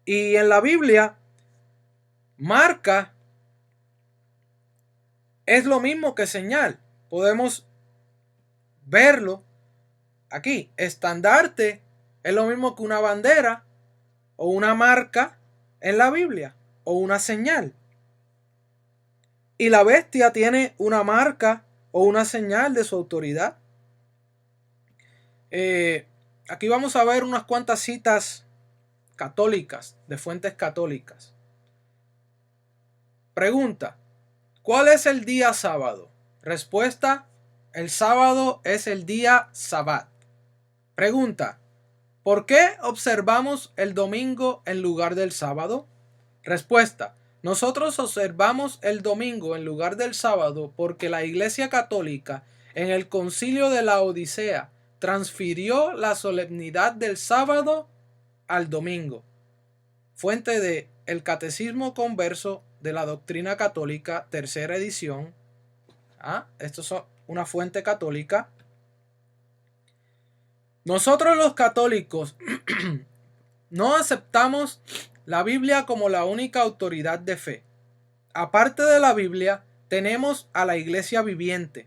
Y en la Biblia, marca es lo mismo que señal. Podemos verlo aquí. Estandarte es lo mismo que una bandera o una marca en la Biblia o una señal. Y la bestia tiene una marca o una señal de su autoridad. Aquí vamos a ver unas cuantas citas católicas, de fuentes católicas. Pregunta: ¿cuál es el día sábado? Respuesta: el sábado es el día Sabbat. Pregunta: ¿por qué observamos el domingo en lugar del sábado? Respuesta: nosotros observamos el domingo en lugar del sábado porque la Iglesia Católica en el Concilio de la Odisea transfirió la solemnidad del sábado al domingo. Fuente de El Catecismo Converso de la Doctrina Católica, tercera edición. Esto es una fuente católica. Nosotros los católicos no aceptamos la Biblia como la única autoridad de fe. Aparte de la Biblia, tenemos a la Iglesia viviente,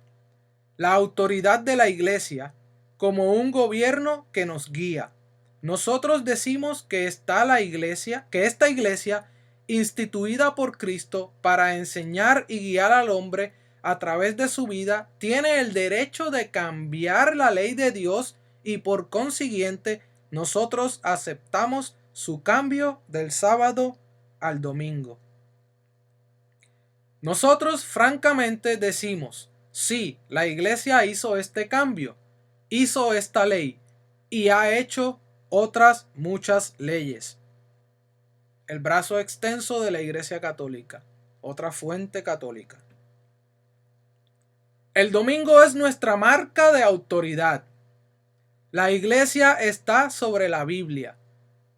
la autoridad de la Iglesia, como un gobierno que nos guía. Nosotros decimos que esta Iglesia, instituida por Cristo para enseñar y guiar al hombre a través de su vida, tiene el derecho de cambiar la ley de Dios y por consiguiente nosotros aceptamos su cambio del sábado al domingo. Nosotros francamente decimos, sí, la iglesia hizo este cambio, hizo esta ley y ha hecho otras muchas leyes. El brazo extenso de la Iglesia Católica, otra fuente católica. El domingo es nuestra marca de autoridad. La iglesia está sobre la Biblia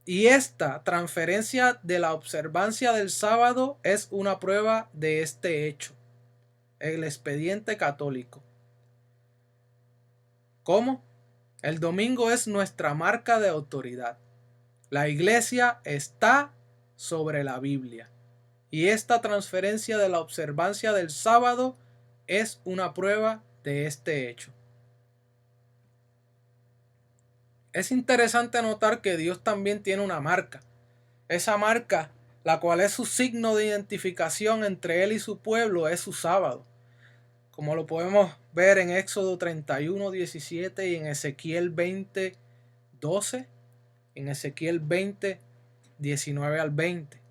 y esta transferencia de la observancia del sábado es una prueba de este hecho. El expediente católico. ¿Cómo? El domingo es nuestra marca de autoridad. La iglesia está sobre la Biblia y esta transferencia de la observancia del sábado es una prueba de este hecho. Es interesante notar que Dios también tiene una marca. Esa marca, la cual es su signo de identificación entre Él y su pueblo, es su sábado. Como lo podemos ver en Éxodo 31:17 y en Ezequiel 20:12, en Ezequiel 20:19 al 20.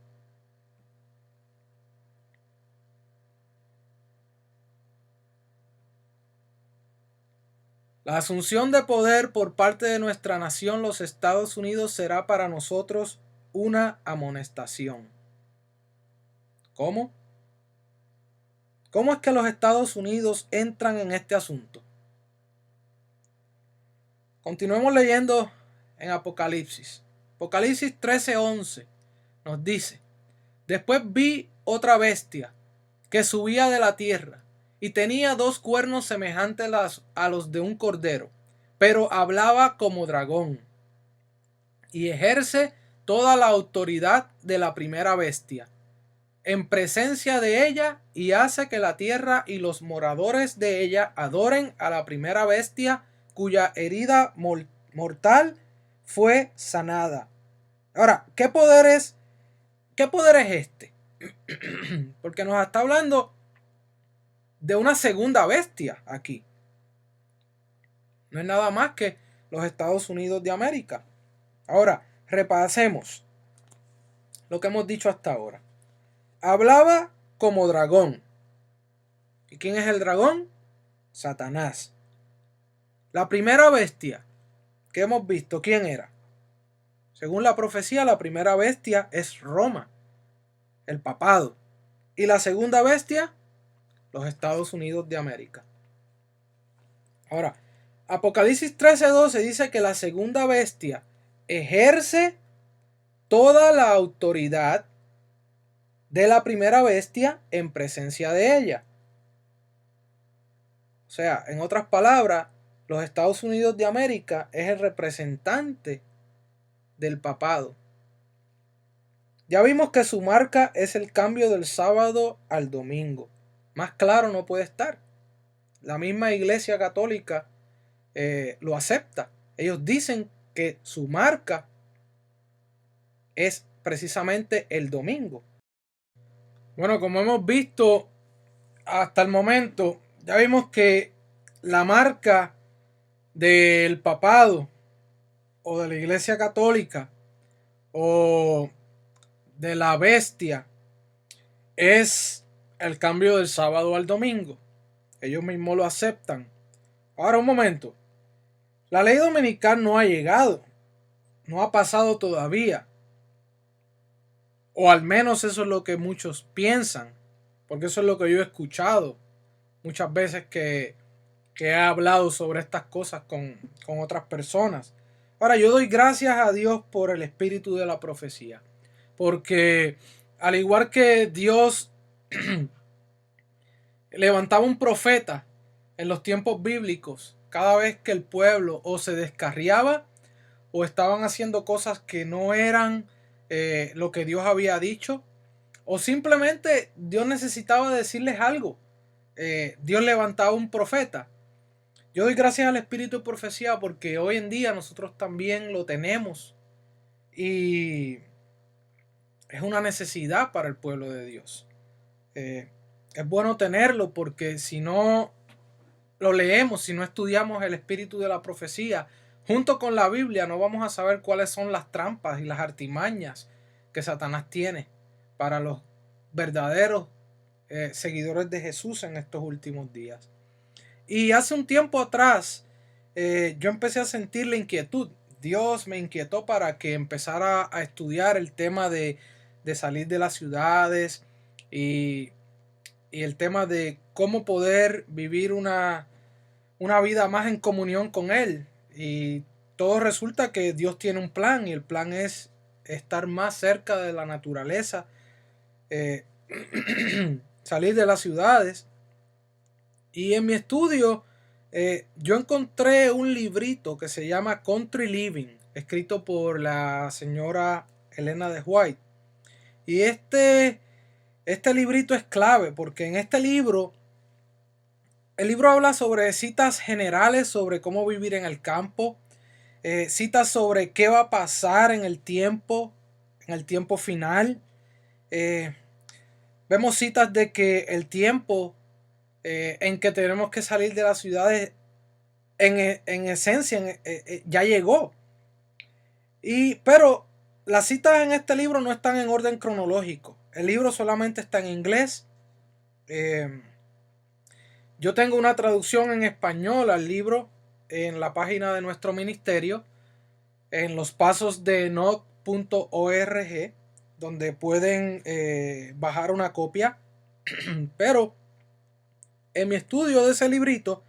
La asunción de poder por parte de nuestra nación, los Estados Unidos, será para nosotros una amonestación. ¿Cómo? ¿Cómo es que los Estados Unidos entran en este asunto? Continuemos leyendo en Apocalipsis. Apocalipsis 13:11 nos dice: después vi otra bestia que subía de la tierra y tenía dos cuernos semejantes a los de un cordero, pero hablaba como dragón y ejerce toda la autoridad de la primera bestia en presencia de ella y hace que la tierra y los moradores de ella adoren a la primera bestia cuya herida mortal fue sanada. Ahora, ¿qué poder es este? Porque nos está hablando de una segunda bestia aquí. No es nada más que los Estados Unidos de América. Ahora, repasemos lo que hemos dicho hasta ahora. Hablaba como dragón. ¿Y quién es el dragón? Satanás. La primera bestia que hemos visto, ¿quién era? Según la profecía, la primera bestia es Roma, el papado. Y la segunda bestia, los Estados Unidos de América. Ahora, Apocalipsis 13:12 dice que la segunda bestia ejerce toda la autoridad de la primera bestia en presencia de ella. O sea, en otras palabras, los Estados Unidos de América es el representante del papado. Ya vimos que su marca es el cambio del sábado al domingo. Más claro no puede estar. La misma Iglesia Católica lo acepta. Ellos dicen que su marca es precisamente el domingo. Bueno, como hemos visto hasta el momento, ya vimos que la marca del papado o de la Iglesia Católica o de la bestia es el cambio del sábado al domingo. Ellos mismos lo aceptan. Ahora un momento. La ley dominical no ha llegado. No ha pasado todavía. O al menos eso es lo que muchos piensan. Porque eso es lo que yo he escuchado muchas veces que he hablado sobre estas cosas con otras personas. Ahora, yo doy gracias a Dios por el espíritu de la profecía. Porque al igual que Dios levantaba un profeta en los tiempos bíblicos, cada vez que el pueblo o se descarriaba o estaban haciendo cosas que no eran lo que Dios había dicho, o simplemente Dios necesitaba decirles algo, Dios levantaba un profeta. Yo doy gracias al espíritu de profecía porque hoy en día nosotros también lo tenemos y es una necesidad para el pueblo de Dios. Es bueno tenerlo porque si no lo leemos, si no estudiamos el espíritu de la profecía junto con la Biblia, no vamos a saber cuáles son las trampas y las artimañas que Satanás tiene para los verdaderos seguidores de Jesús en estos últimos días. Y hace un tiempo atrás yo empecé a sentir la inquietud. Dios me inquietó para que empezara a estudiar el tema de salir de las ciudades y, y el tema de cómo poder vivir una vida más en comunión con Él. Y todo resulta que Dios tiene un plan y el plan es estar más cerca de la naturaleza, eh, salir de las ciudades. Y en mi estudio yo encontré un librito que se llama Country Living, escrito por la señora Elena de White. Y este librito es clave porque en este libro, el libro habla sobre citas generales sobre cómo vivir en el campo, citas sobre qué va a pasar en el tiempo final. Eh, Vemos citas de que el tiempo en que tenemos que salir de las ciudades en esencia ya llegó. Pero las citas en este libro no están en orden cronológico. El libro solamente está en inglés. Yo tengo una traducción en español al libro en la página de nuestro ministerio, en los pasos de enoch.org, donde pueden bajar una copia. Pero en mi estudio de ese librito,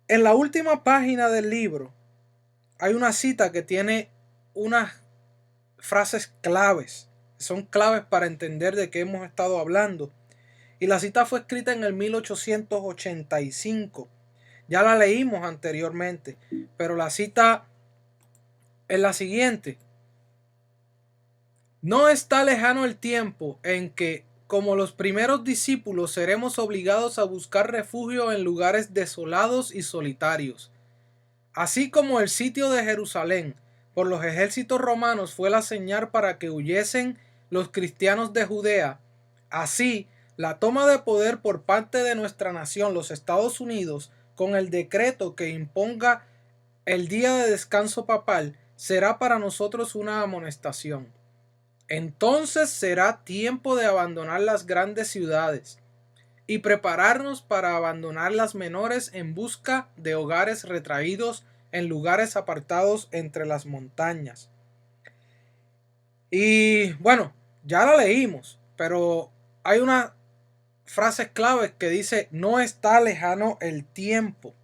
en la última página del libro, hay una cita que tiene unas frases claves. Son claves para entender de qué hemos estado hablando. Y la cita fue escrita en el 1885. Ya la leímos anteriormente, pero la cita es la siguiente. No está lejano el tiempo en que, como los primeros discípulos, seremos obligados a buscar refugio en lugares desolados y solitarios. Así como el sitio de Jerusalén por los ejércitos romanos fue la señal para que huyesen los cristianos de Judea, así la toma de poder por parte de nuestra nación, los Estados Unidos, con el decreto que imponga el día de descanso papal, será para nosotros una amonestación. Entonces será tiempo de abandonar las grandes ciudades y prepararnos para abandonar las menores en busca de hogares retraídos en lugares apartados entre las montañas. Y bueno, ya la leímos, pero hay una frase clave que dice: no está lejano el tiempo.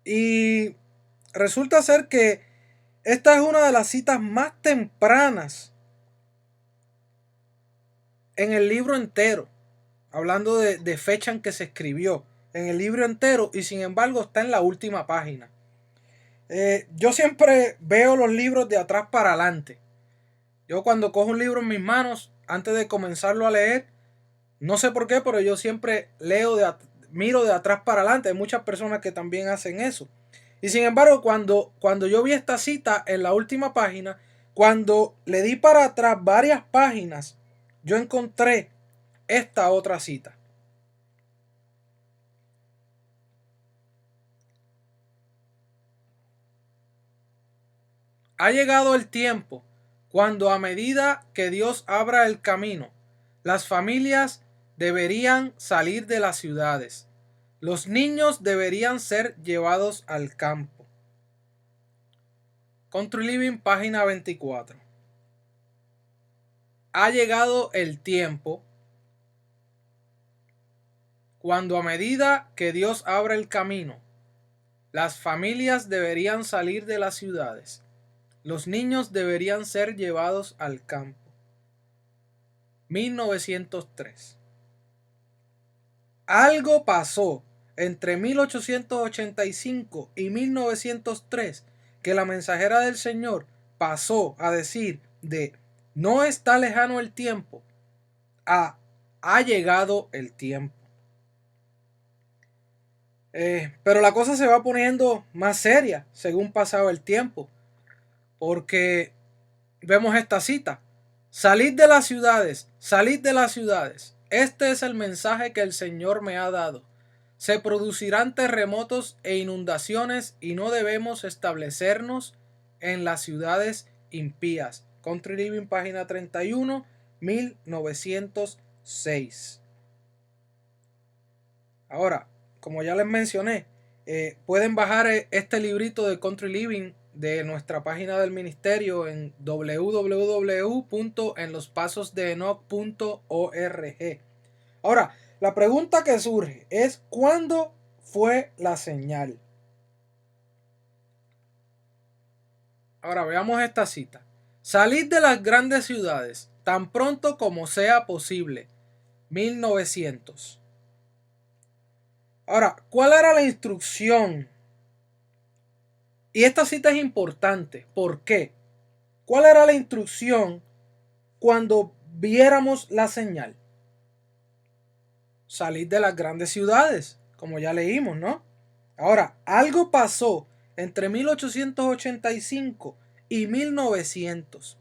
Y resulta ser que esta es una de las citas más tempranas en el libro entero, hablando de fecha en que se escribió, en el libro entero, y sin embargo está en la última página. Yo siempre veo los libros de atrás para adelante. Yo cuando cojo un libro en mis manos, antes de comenzarlo a leer, no sé por qué, pero yo siempre miro de atrás para adelante. Hay muchas personas que también hacen eso. Y sin embargo, cuando yo vi esta cita en la última página, cuando le di para atrás varias páginas, yo encontré esta otra cita. Ha llegado el tiempo cuando, a medida que Dios abra el camino, las familias deberían salir de las ciudades. Los niños deberían ser llevados al campo. Country Living, página 24. Ha llegado el tiempo cuando, a medida que Dios abra el camino, las familias deberían salir de las ciudades. Los niños deberían ser llevados al campo. 1903. Algo pasó entre 1885 y 1903 que la mensajera del Señor pasó a decir de no está lejano el tiempo a ha llegado el tiempo. Pero la cosa se va poniendo más seria según pasaba el tiempo, porque vemos esta cita: salid de las ciudades, salid de las ciudades. Este es el mensaje que el Señor me ha dado. Se producirán terremotos e inundaciones y no debemos establecernos en las ciudades impías. Country Living, página 31, 1906. Ahora, como ya les mencioné, pueden bajar este librito de Country Living de nuestra página del ministerio en www.enlospasosdeenoch.org. Ahora, la pregunta que surge es: ¿cuándo fue la señal? Ahora veamos esta cita. Salid de las grandes ciudades tan pronto como sea posible. 1900. Ahora, ¿cuál era la instrucción? Y esta cita es importante. ¿Por qué? ¿Cuál era la instrucción cuando viéramos la señal? Salid de las grandes ciudades, como ya leímos, ¿no? Ahora, algo pasó entre 1885 y 1900.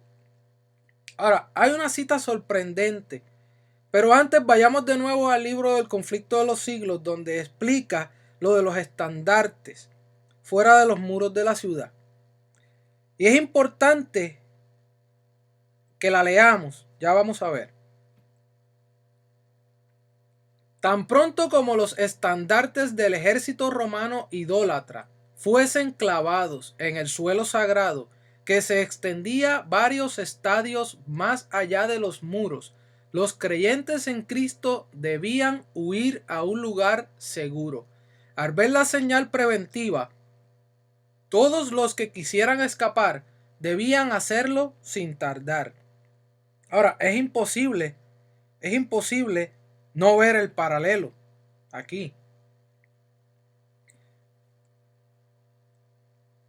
Ahora, hay una cita sorprendente, pero antes vayamos de nuevo al libro del conflicto de los siglos, donde explica lo de los estandartes fuera de los muros de la ciudad. Y es importante que la leamos, ya vamos a ver. Tan pronto como los estandartes del ejército romano idólatra fuesen clavados en el suelo sagrado, que se extendía varios estadios más allá de los muros, los creyentes en Cristo debían huir a un lugar seguro. Al ver la señal preventiva, todos los que quisieran escapar debían hacerlo sin tardar. Ahora, es imposible no ver el paralelo aquí.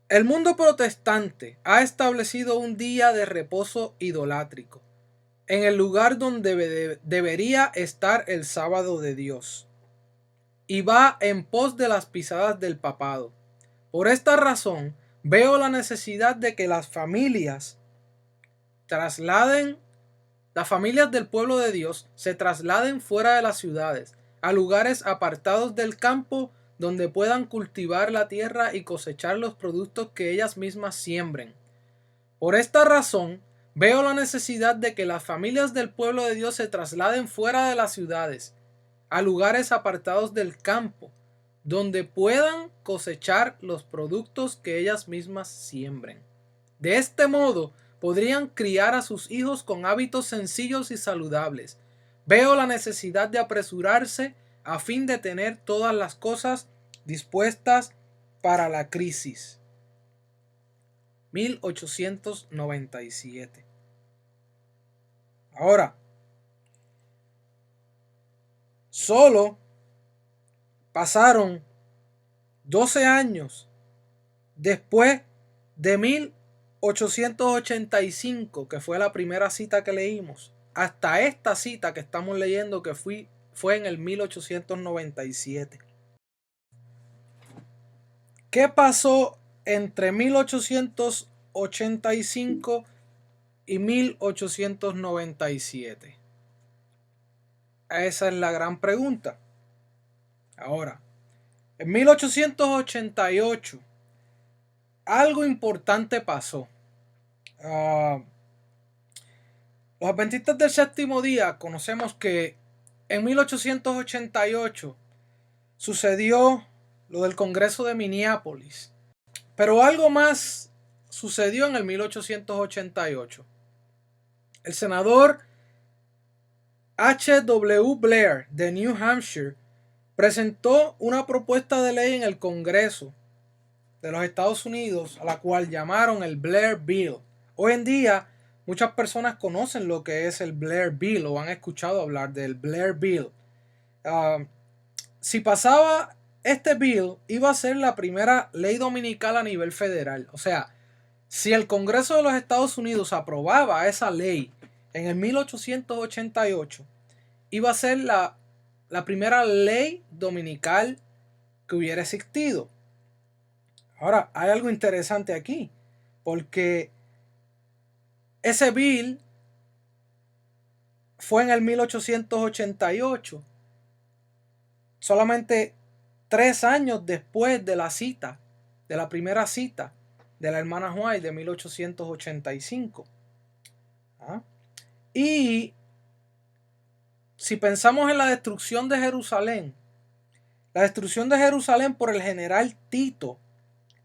El mundo protestante ha establecido un día de reposo idolátrico en el lugar donde debería estar el sábado de Dios, y va en pos de las pisadas del papado. Por esta razón, veo la necesidad de que las familias del pueblo de Dios se trasladen fuera de las ciudades, a lugares apartados del campo donde puedan cultivar la tierra y cosechar los productos que ellas mismas siembren. Por esta razón, veo la necesidad de que las familias del pueblo de Dios se trasladen fuera de las ciudades, a lugares apartados del campo, donde puedan cosechar los productos que ellas mismas siembren. De este modo, podrían criar a sus hijos con hábitos sencillos y saludables. Veo la necesidad de apresurarse a fin de tener todas las cosas dispuestas para la crisis. 1897. Ahora, solo pasaron 12 años después de 1885, que fue la primera cita que leímos, hasta esta cita que estamos leyendo, que fue en el 1897. ¿Qué pasó entre 1885 y 1897? Esa es la gran pregunta. Ahora, en 1888, algo importante pasó. Los adventistas del séptimo día conocemos que en 1888 sucedió lo del Congreso de Minneapolis, pero algo más sucedió en el 1888. El senador H.W. Blair de New Hampshire presentó una propuesta de ley en el Congreso de los Estados Unidos, a la cual llamaron el Blair Bill. Hoy en día, muchas personas conocen lo que es el Blair Bill o han escuchado hablar del Blair Bill. Si pasaba este bill, iba a ser la primera ley dominical a nivel federal. O sea, si el Congreso de los Estados Unidos aprobaba esa ley en el 1888, iba a ser la primera ley dominical que hubiera existido. Ahora, hay algo interesante aquí, porque ese bill fue en el 1888, solamente 3 años después de la cita, de la primera cita de la hermana White de 1885. Y si pensamos en la destrucción de Jerusalén por el general Tito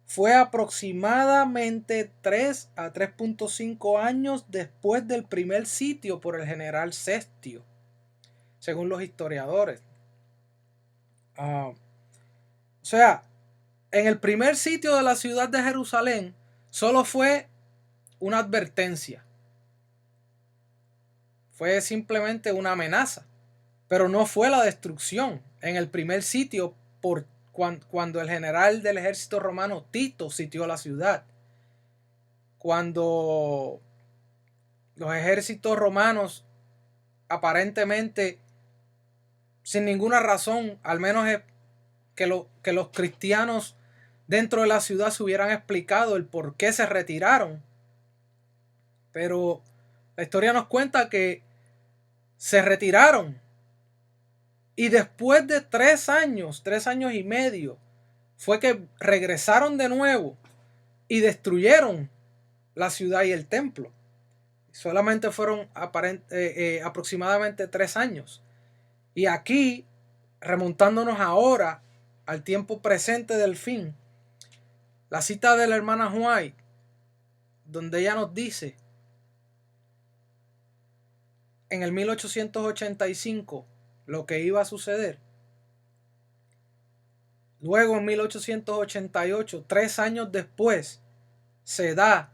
fue aproximadamente 3 a 3.5 años después del primer sitio por el general Cestio, según los historiadores. O sea, en el primer sitio de la ciudad de Jerusalén solo fue una advertencia. Fue simplemente una amenaza, pero no fue la destrucción. En el primer sitio, cuando el general del ejército romano Tito sitió la ciudad, cuando los ejércitos romanos aparentemente sin ninguna razón, al menos que los cristianos dentro de la ciudad se hubieran explicado el por qué se retiraron, pero la historia nos cuenta que se retiraron y después de 3 años y medio, fue que regresaron de nuevo y destruyeron la ciudad y el templo. Solamente fueron aproximadamente 3 años. Y aquí, remontándonos ahora al tiempo presente del fin, la cita de la hermana White, donde ella nos dice, en el 1885, lo que iba a suceder. Luego en 1888, 3 años después, se da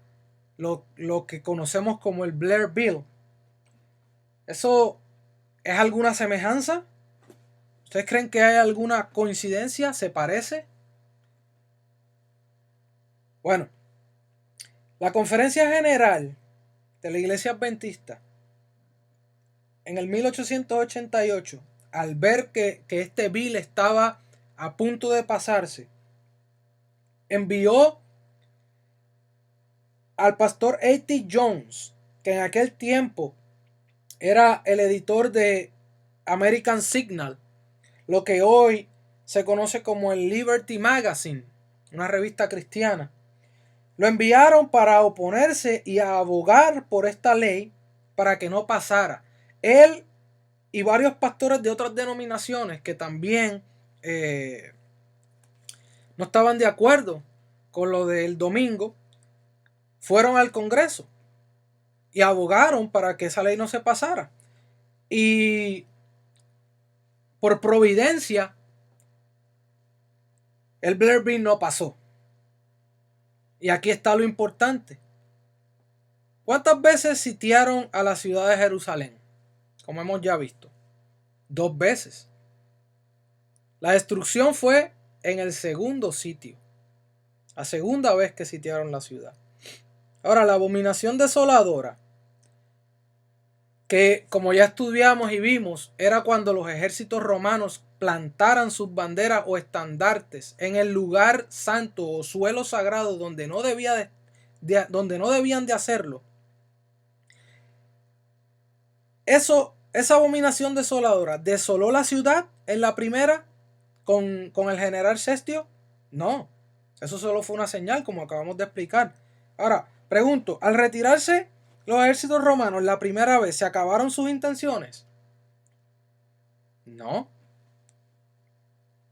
lo que conocemos como el Blair Bill. ¿Eso es alguna semejanza? ¿Ustedes creen que hay alguna coincidencia? ¿Se parece? Bueno, la Conferencia General de la Iglesia Adventista en el 1888, al ver que este bill estaba a punto de pasarse, envió al pastor A.T. Jones, que en aquel tiempo era el editor de American Signal, lo que hoy se conoce como el Liberty Magazine, una revista cristiana. Lo enviaron para oponerse y a abogar por esta ley para que no pasara. Él y varios pastores de otras denominaciones que también no estaban de acuerdo con lo del domingo, fueron al Congreso y abogaron para que esa ley no se pasara. Y por providencia, el Blair Bill no pasó. Y aquí está lo importante. ¿Cuántas veces sitiaron a la ciudad de Jerusalén? Como hemos ya visto. 2 veces. La destrucción fue en el segundo sitio. La segunda vez que sitiaron la ciudad. Ahora, la abominación desoladora, que como ya estudiamos y vimos, era cuando los ejércitos romanos plantaran sus banderas o estandartes en el lugar santo o suelo sagrado donde no debían de hacerlo. Esa abominación desoladora desoló la ciudad en la primera con el general Cestio. No, eso solo fue una señal, como acabamos de explicar. Ahora, pregunto, al retirarse los ejércitos romanos la primera vez, ¿se acabaron sus intenciones? No.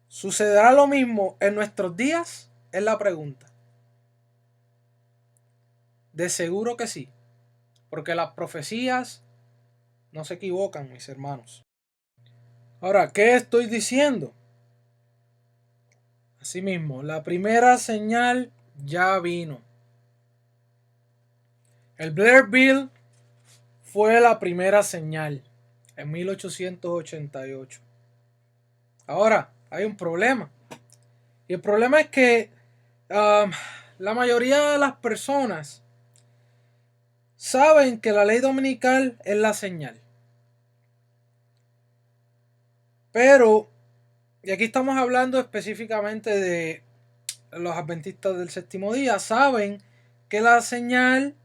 ¿Sucederá lo mismo en nuestros días? Es la pregunta. De seguro que sí, porque las profecías no se equivocan, mis hermanos. Ahora, ¿qué estoy diciendo? Asimismo, la primera señal ya vino. El Blair Bill fue la primera señal en 1888. Ahora, hay un problema. Y el problema es que la mayoría de las personas saben que la ley dominical es la señal. Pero, y aquí estamos hablando específicamente de los adventistas del séptimo día, saben que la señal,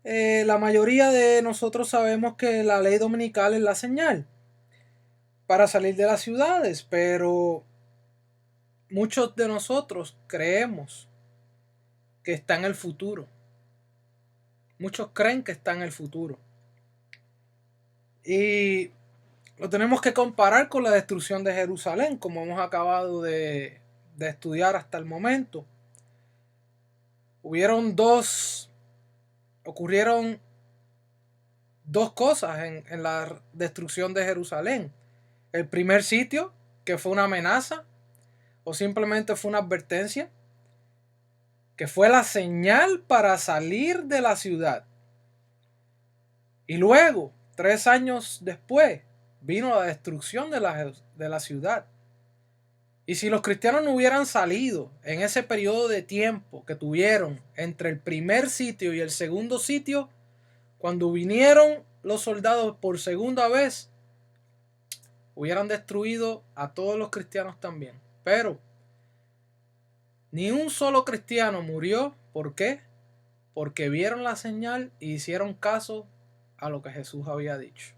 la mayoría de nosotros sabemos que la ley dominical es la señal para salir de las ciudades, pero muchos de nosotros creemos que está en el futuro. Muchos creen que está en el futuro. Y lo tenemos que comparar con la destrucción de Jerusalén, como hemos acabado de estudiar hasta el momento. Ocurrieron dos cosas en la destrucción de Jerusalén. El primer sitio, que fue una amenaza o simplemente fue una advertencia, que fue la señal para salir de la ciudad. Y luego, 3 años después, vino la destrucción de la ciudad. Y si los cristianos no hubieran salido en ese periodo de tiempo que tuvieron entre el primer sitio y el segundo sitio, cuando vinieron los soldados por segunda vez, hubieran destruido a todos los cristianos también. Pero ni un solo cristiano murió. ¿Por qué? Porque vieron la señal y hicieron caso a lo que Jesús había dicho.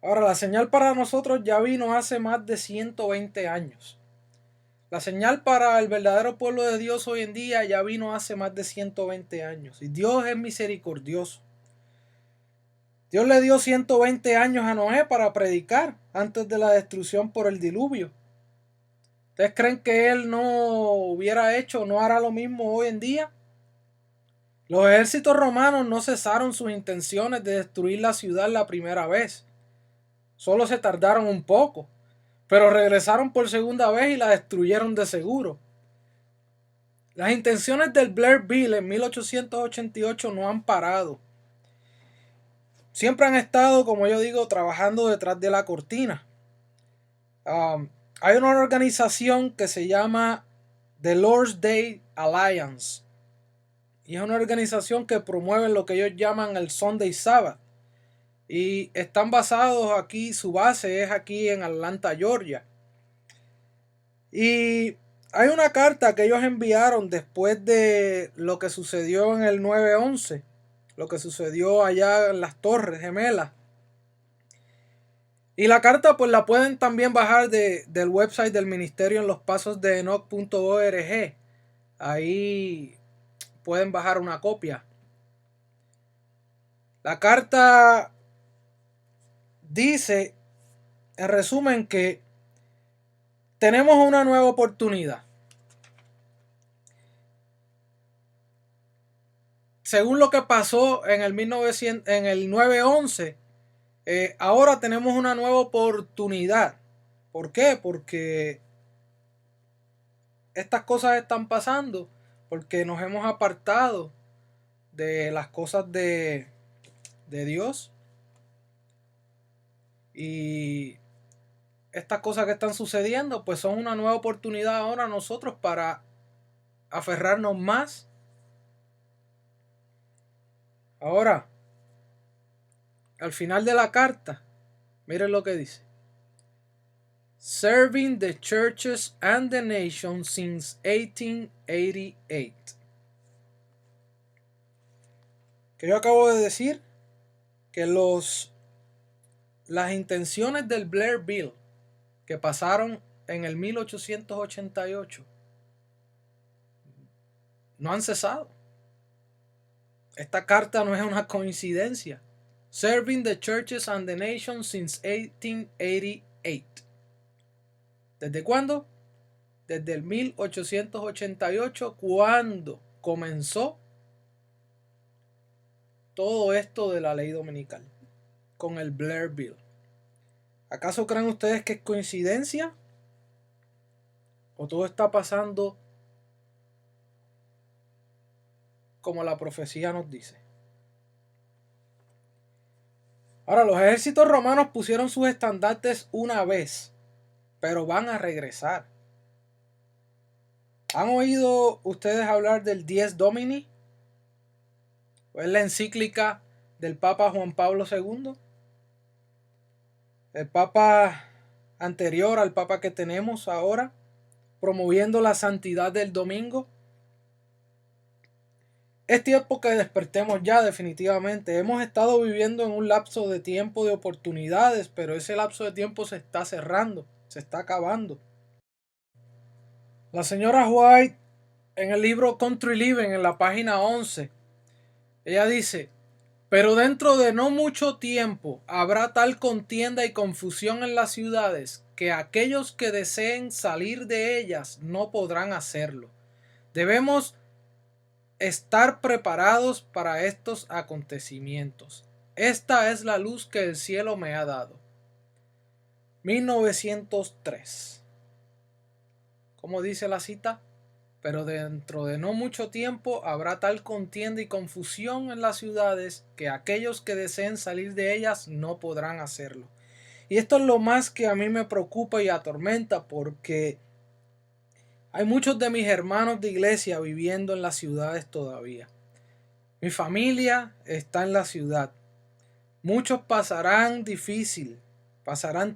Ahora, la señal para nosotros ya vino hace más de 120 años. La señal para el verdadero pueblo de Dios hoy en día ya vino hace más de 120 años. Y Dios es misericordioso. Dios le dio 120 años a Noé para predicar antes de la destrucción por el diluvio. ¿Ustedes creen que él no hubiera hecho, no hará lo mismo hoy en día? Los ejércitos romanos no cesaron sus intenciones de destruir la ciudad la primera vez. Solo se tardaron un poco, pero regresaron por segunda vez y la destruyeron de seguro. Las intenciones del Blair Bill en 1888 no han parado. Siempre han estado, como yo digo, trabajando detrás de la cortina. Hay una organización que se llama The Lord's Day Alliance. Y es una organización que promueve lo que ellos llaman el Sunday Sabbath. Y están basados aquí, su base es aquí en Atlanta, Georgia. Y hay una carta que ellos enviaron después de lo que sucedió en el 9/11, lo que sucedió allá en las Torres Gemelas. Y la carta pues la pueden también bajar del website del ministerio en lospasosdeenoch.org. Ahí pueden bajar una copia. La carta dice, en resumen, que tenemos una nueva oportunidad. Según lo que pasó en el 9/11, ahora tenemos una nueva oportunidad. ¿Por qué? Porque estas cosas están pasando porque nos hemos apartado de las cosas de Dios. Y estas cosas que están sucediendo pues son una nueva oportunidad ahora nosotros para aferrarnos más. Ahora, al final de la carta, miren lo que dice. Serving the churches and the nation since 1888. Que yo acabo de decir que las intenciones del Blair Bill que pasaron en el 1888 no han cesado. Esta carta no es una coincidencia. Serving the churches and the nation since 1888. ¿Desde cuándo? Desde el 1888, cuando comenzó todo esto de la ley dominical con el Blair Bill. ¿Acaso creen ustedes que es coincidencia? ¿O todo está pasando como la profecía nos dice? Ahora, los ejércitos romanos pusieron sus estandartes una vez, pero van a regresar. ¿Han oído ustedes hablar del Dies Domini? Es la encíclica del Papa Juan Pablo II. El Papa anterior al Papa que tenemos ahora, promoviendo la santidad del domingo. Es tiempo que despertemos ya definitivamente. Hemos estado viviendo en un lapso de tiempo de oportunidades, pero ese lapso de tiempo se está cerrando, se está acabando. La señora White, en el libro Country Living, en la página 11, ella dice: Pero dentro de no mucho tiempo habrá tal contienda y confusión en las ciudades que aquellos que deseen salir de ellas no podrán hacerlo. Debemos estar preparados para estos acontecimientos. Esta es la luz que el cielo me ha dado. 1903. ¿Cómo dice la cita? Pero dentro de no mucho tiempo habrá tal contienda y confusión en las ciudades que aquellos que deseen salir de ellas no podrán hacerlo. Y esto es lo más que a mí me preocupa y atormenta, porque hay muchos de mis hermanos de iglesia viviendo en las ciudades todavía. Mi familia está en la ciudad. Muchos pasarán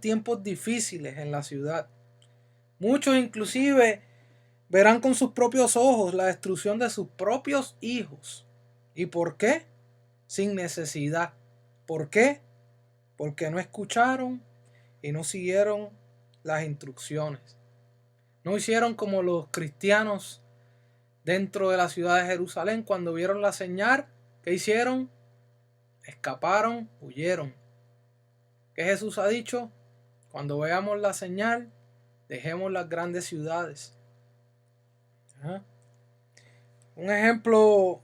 tiempos difíciles en la ciudad. Muchos inclusive verán con sus propios ojos la destrucción de sus propios hijos. ¿Y por qué? Sin necesidad. ¿Por qué? Porque no escucharon y no siguieron las instrucciones. No hicieron como los cristianos dentro de la ciudad de Jerusalén cuando vieron la señal. ¿Qué hicieron? Escaparon, huyeron. ¿Qué Jesús ha dicho? Cuando veamos la señal, dejemos las grandes ciudades. Un ejemplo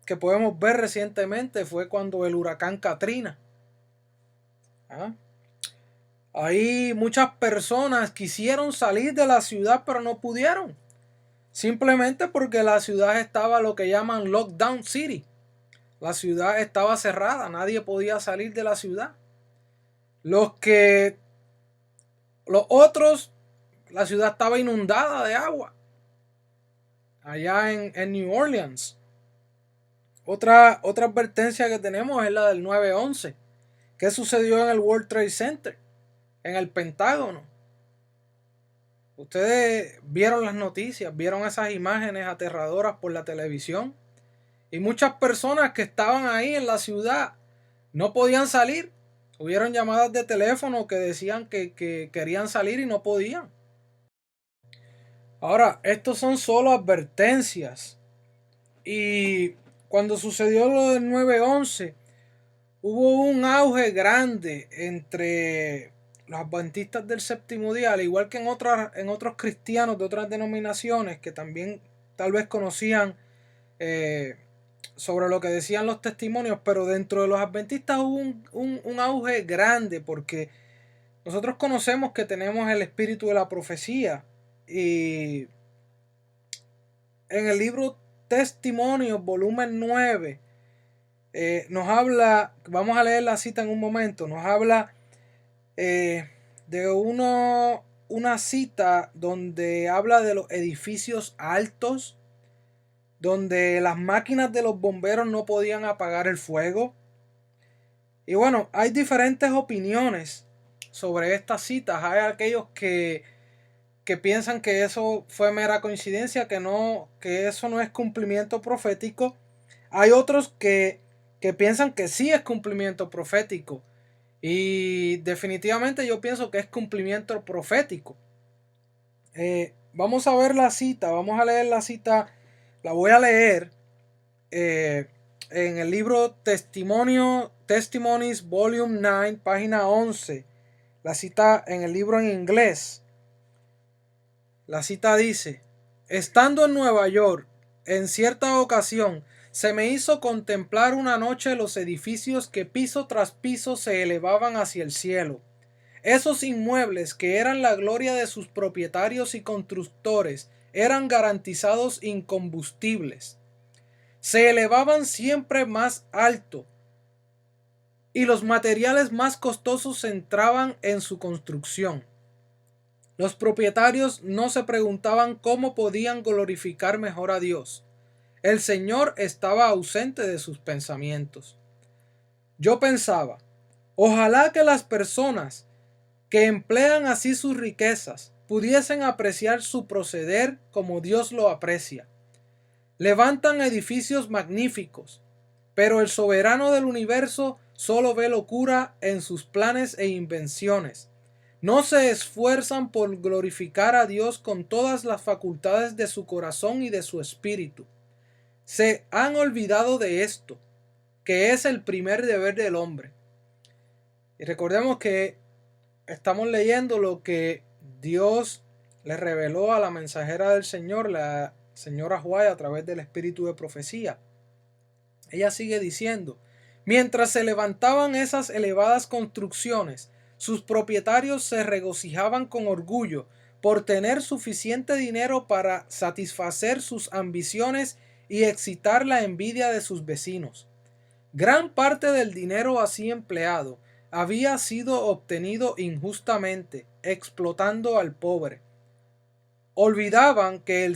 que podemos ver recientemente fue cuando el huracán Katrina. Ahí muchas personas quisieron salir de la ciudad, pero no pudieron. Simplemente porque la ciudad estaba lo que llaman lockdown city. La ciudad estaba cerrada, nadie podía salir de la ciudad. Los otros, la ciudad estaba inundada de agua. Allá en New Orleans. Otra advertencia que tenemos es la del 9/11. ¿Qué sucedió en el World Trade Center? En el Pentágono. Ustedes vieron las noticias, vieron esas imágenes aterradoras por la televisión. Y muchas personas que estaban ahí en la ciudad no podían salir. Hubieron llamadas de teléfono que decían que querían salir y no podían. Ahora, estos son solo advertencias. Y cuando sucedió lo del 9/11, hubo un auge grande entre los adventistas del séptimo día, al igual que en otros cristianos de otras denominaciones que también tal vez conocían sobre lo que decían los testimonios, pero dentro de los adventistas hubo un auge grande, porque nosotros conocemos que tenemos el espíritu de la profecía, y en el libro Testimonios, volumen 9, nos habla, vamos a leer la cita en un momento, nos habla de una cita donde habla de los edificios altos, donde las máquinas de los bomberos no podían apagar el fuego. Y bueno, hay diferentes opiniones sobre estas citas. Hay aquellos que piensan que eso fue mera coincidencia, que eso no es cumplimiento profético. Hay otros que piensan que sí es cumplimiento profético. Y definitivamente yo pienso que es cumplimiento profético. Vamos a ver la cita, vamos a leer la cita, la voy a leer en el libro Testimonies Volume 9, página 11. La cita en el libro en inglés. La cita dice: estando en Nueva York, en cierta ocasión, se me hizo contemplar una noche los edificios que piso tras piso se elevaban hacia el cielo. Esos inmuebles, que eran la gloria de sus propietarios y constructores, eran garantizados incombustibles. Se elevaban siempre más alto, y los materiales más costosos entraban en su construcción. Los propietarios no se preguntaban cómo podían glorificar mejor a Dios. El Señor estaba ausente de sus pensamientos. Yo pensaba, ojalá que las personas que emplean así sus riquezas pudiesen apreciar su proceder como Dios lo aprecia. Levantan edificios magníficos, pero el soberano del universo solo ve locura en sus planes e invenciones. No se esfuerzan por glorificar a Dios con todas las facultades de su corazón y de su espíritu. Se han olvidado de esto. que es el primer deber del hombre. Y recordemos que estamos leyendo lo que Dios le reveló a la mensajera del Señor, la señora Huay, a través del espíritu de profecía. Ella sigue diciendo: mientras se levantaban esas elevadas construcciones, sus propietarios se regocijaban con orgullo por tener suficiente dinero para satisfacer sus ambiciones y excitar la envidia de sus vecinos. Gran parte del dinero así empleado había sido obtenido injustamente, explotando al pobre. Olvidaban que en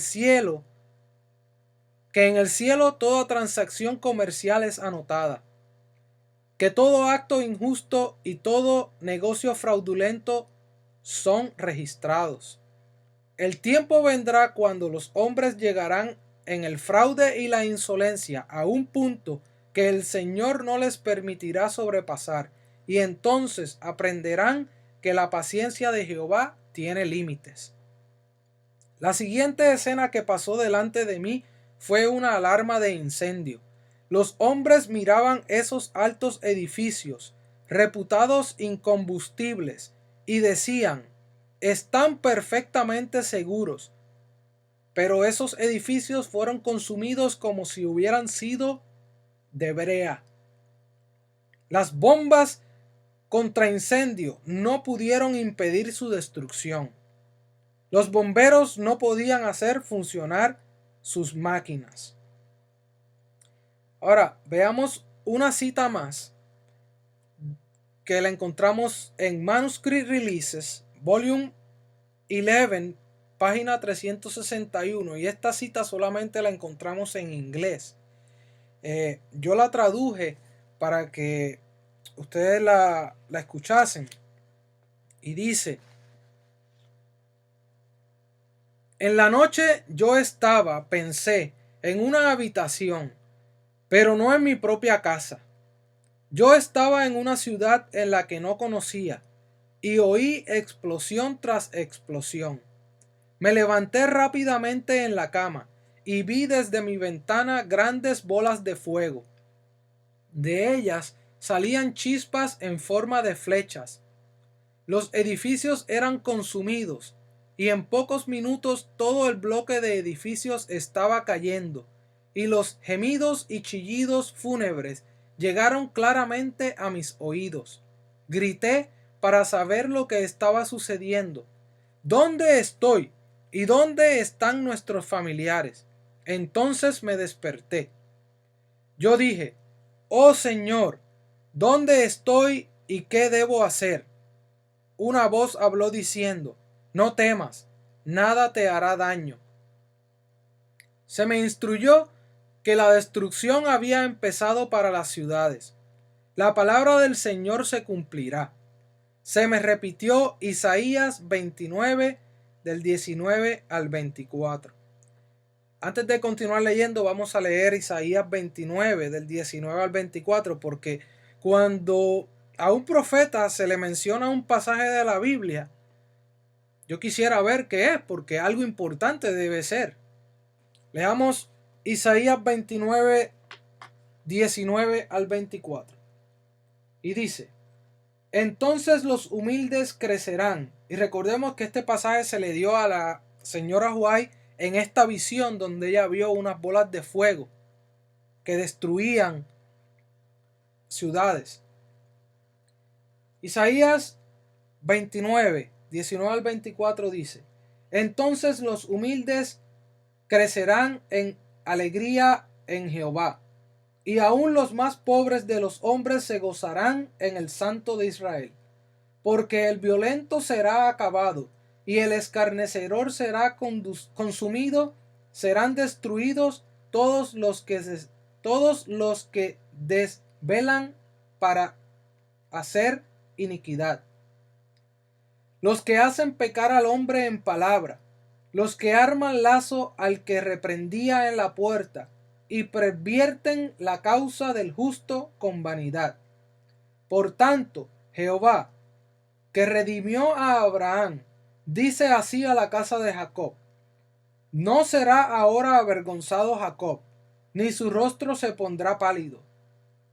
el cielo toda transacción comercial es anotada, que todo acto injusto y todo negocio fraudulento son registrados. El tiempo vendrá cuando los hombres llegarán en el fraude y la insolencia a un punto que el Señor no les permitirá sobrepasar, y entonces aprenderán que la paciencia de Jehová tiene límites. La siguiente escena que pasó delante de mí fue una alarma de incendio. Los hombres miraban esos altos edificios, reputados incombustibles, y decían: están perfectamente seguros. Pero esos edificios fueron consumidos como si hubieran sido de brea. Las bombas contra incendio no pudieron impedir su destrucción. Los bomberos no podían hacer funcionar sus máquinas. Ahora, veamos una cita más que la encontramos en Manuscript Releases, Volume 11, página 361, y esta cita solamente la encontramos en inglés. Yo la traduje para que ustedes la escuchasen, y dice: en la noche yo pensé en una habitación, pero no en mi propia casa. Yo estaba en una ciudad en la que no conocía, y oí explosión tras explosión. Me levanté rápidamente en la cama y vi desde mi ventana grandes bolas de fuego. De ellas salían chispas en forma de flechas. Los edificios eran consumidos, y en pocos minutos todo el bloque de edificios estaba cayendo, y los gemidos y chillidos fúnebres llegaron claramente a mis oídos. Grité para saber lo que estaba sucediendo. ¿Dónde estoy? ¿Y dónde están nuestros familiares? Entonces me desperté. Yo dije: oh Señor, ¿dónde estoy y qué debo hacer? Una voz habló diciendo: no temas, nada te hará daño. Se me instruyó que la destrucción había empezado para las ciudades. La palabra del Señor se cumplirá. Se me repitió Isaías 29, del 19 al 24. Antes de continuar leyendo, vamos a leer Isaías 29, del 19 al 24, porque cuando a un profeta se le menciona un pasaje de la Biblia, yo quisiera ver qué es, porque algo importante debe ser. Leamos Isaías 29, 19 al 24. Y dice: entonces los humildes crecerán. Y recordemos que este pasaje se le dio a la señora White en esta visión donde ella vio unas bolas de fuego que destruían ciudades. Isaías 29, 19 al 24 dice: entonces los humildes crecerán en alegría en Jehová, y aún los más pobres de los hombres se gozarán en el Santo de Israel. Porque el violento será acabado, y el escarnecedor será consumido, serán destruidos todos los que desvelan para hacer iniquidad. Los que hacen pecar al hombre en palabra, los que arman lazo al que reprendía en la puerta, y pervierten la causa del justo con vanidad. Por tanto, Jehová, que redimió a Abraham, dice así a la casa de Jacob: no será ahora avergonzado Jacob, ni su rostro se pondrá pálido.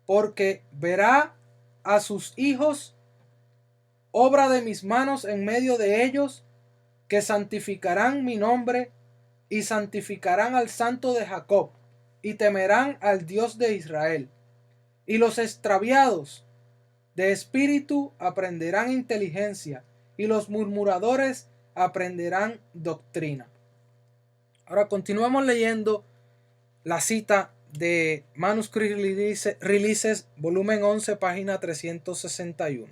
porque verá a sus hijos, obra de mis manos en medio de ellos, que santificarán mi nombre y santificarán al Santo de Jacob y temerán al Dios de Israel. Y los extraviados de espíritu aprenderán inteligencia y los murmuradores aprenderán doctrina. Ahora continuamos leyendo la cita de Manuscript Releases, volumen 11, página 361.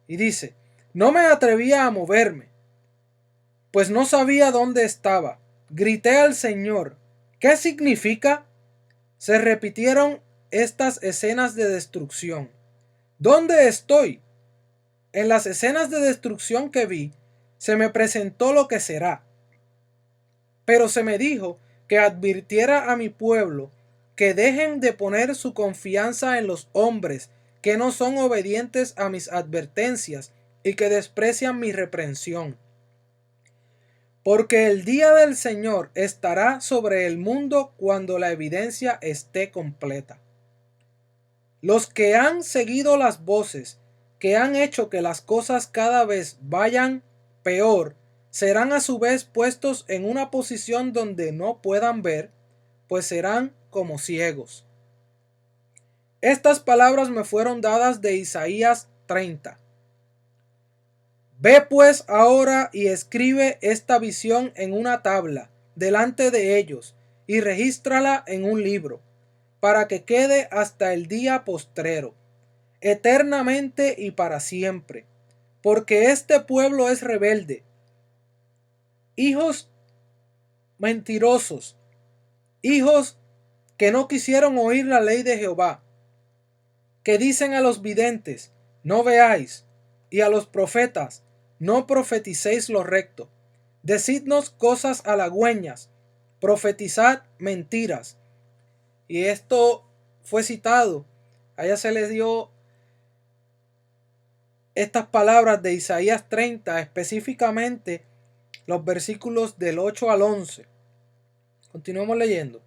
Y dice: no me atrevía a moverme, pues no sabía dónde estaba. Grité al Señor: ¿qué significa? Se repitieron estas escenas de destrucción. ¿Dónde estoy? En las escenas de destrucción que vi, se me presentó lo que será. Pero se me dijo que advirtiera a mi pueblo que dejen de poner su confianza en los hombres que no son obedientes a mis advertencias y que desprecian mi reprensión. Porque el día del Señor estará sobre el mundo cuando la evidencia esté completa. Los que han seguido las voces que han hecho que las cosas cada vez vayan peor, serán a su vez puestos en una posición donde no puedan ver, pues serán como ciegos. Estas palabras me fueron dadas de Isaías 30. Ve pues ahora y escribe esta visión en una tabla delante de ellos y regístrala en un libro, para que quede hasta el día postrero, eternamente y para siempre, porque este pueblo es rebelde, hijos mentirosos, hijos que no quisieron oír la ley de Jehová, que dicen a los videntes: no veáis, y a los profetas: no profeticéis lo recto. Decidnos cosas halagüeñas, profetizad mentiras. Y esto fue citado. A ella se le dio estas palabras de Isaías 30, específicamente los versículos del 8 al 11. Continuemos leyendo.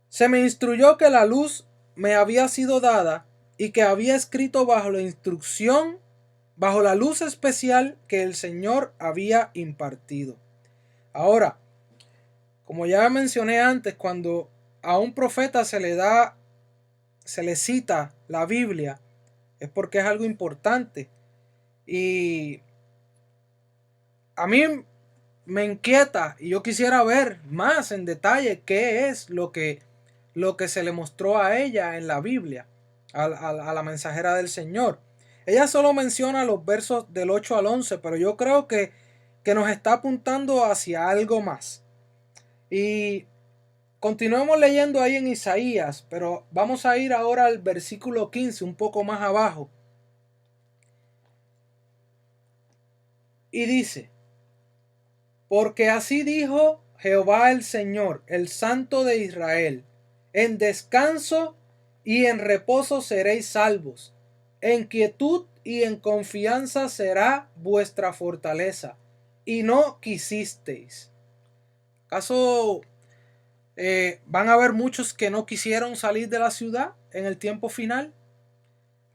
Se me instruyó que la luz me había sido dada y que había escrito bajo la instrucción, bajo la luz especial que el Señor había impartido. Ahora, como ya mencioné antes, cuando a un profeta se le cita la Biblia, es porque es algo importante. Y a mí me inquieta y yo quisiera ver más en detalle qué es lo que se le mostró a ella en la Biblia, a la mensajera del Señor. Ella solo menciona los versos del 8 al 11, pero yo creo que nos está apuntando hacia algo más. Y continuemos leyendo ahí en Isaías, pero vamos a ir ahora al versículo 15, un poco más abajo. Y dice: porque así dijo Jehová el Señor, el Santo de Israel: en descanso y en reposo seréis salvos, en quietud y en confianza será vuestra fortaleza, y no quisisteis. ¿Acaso van a haber muchos que no quisieron salir de la ciudad en el tiempo final?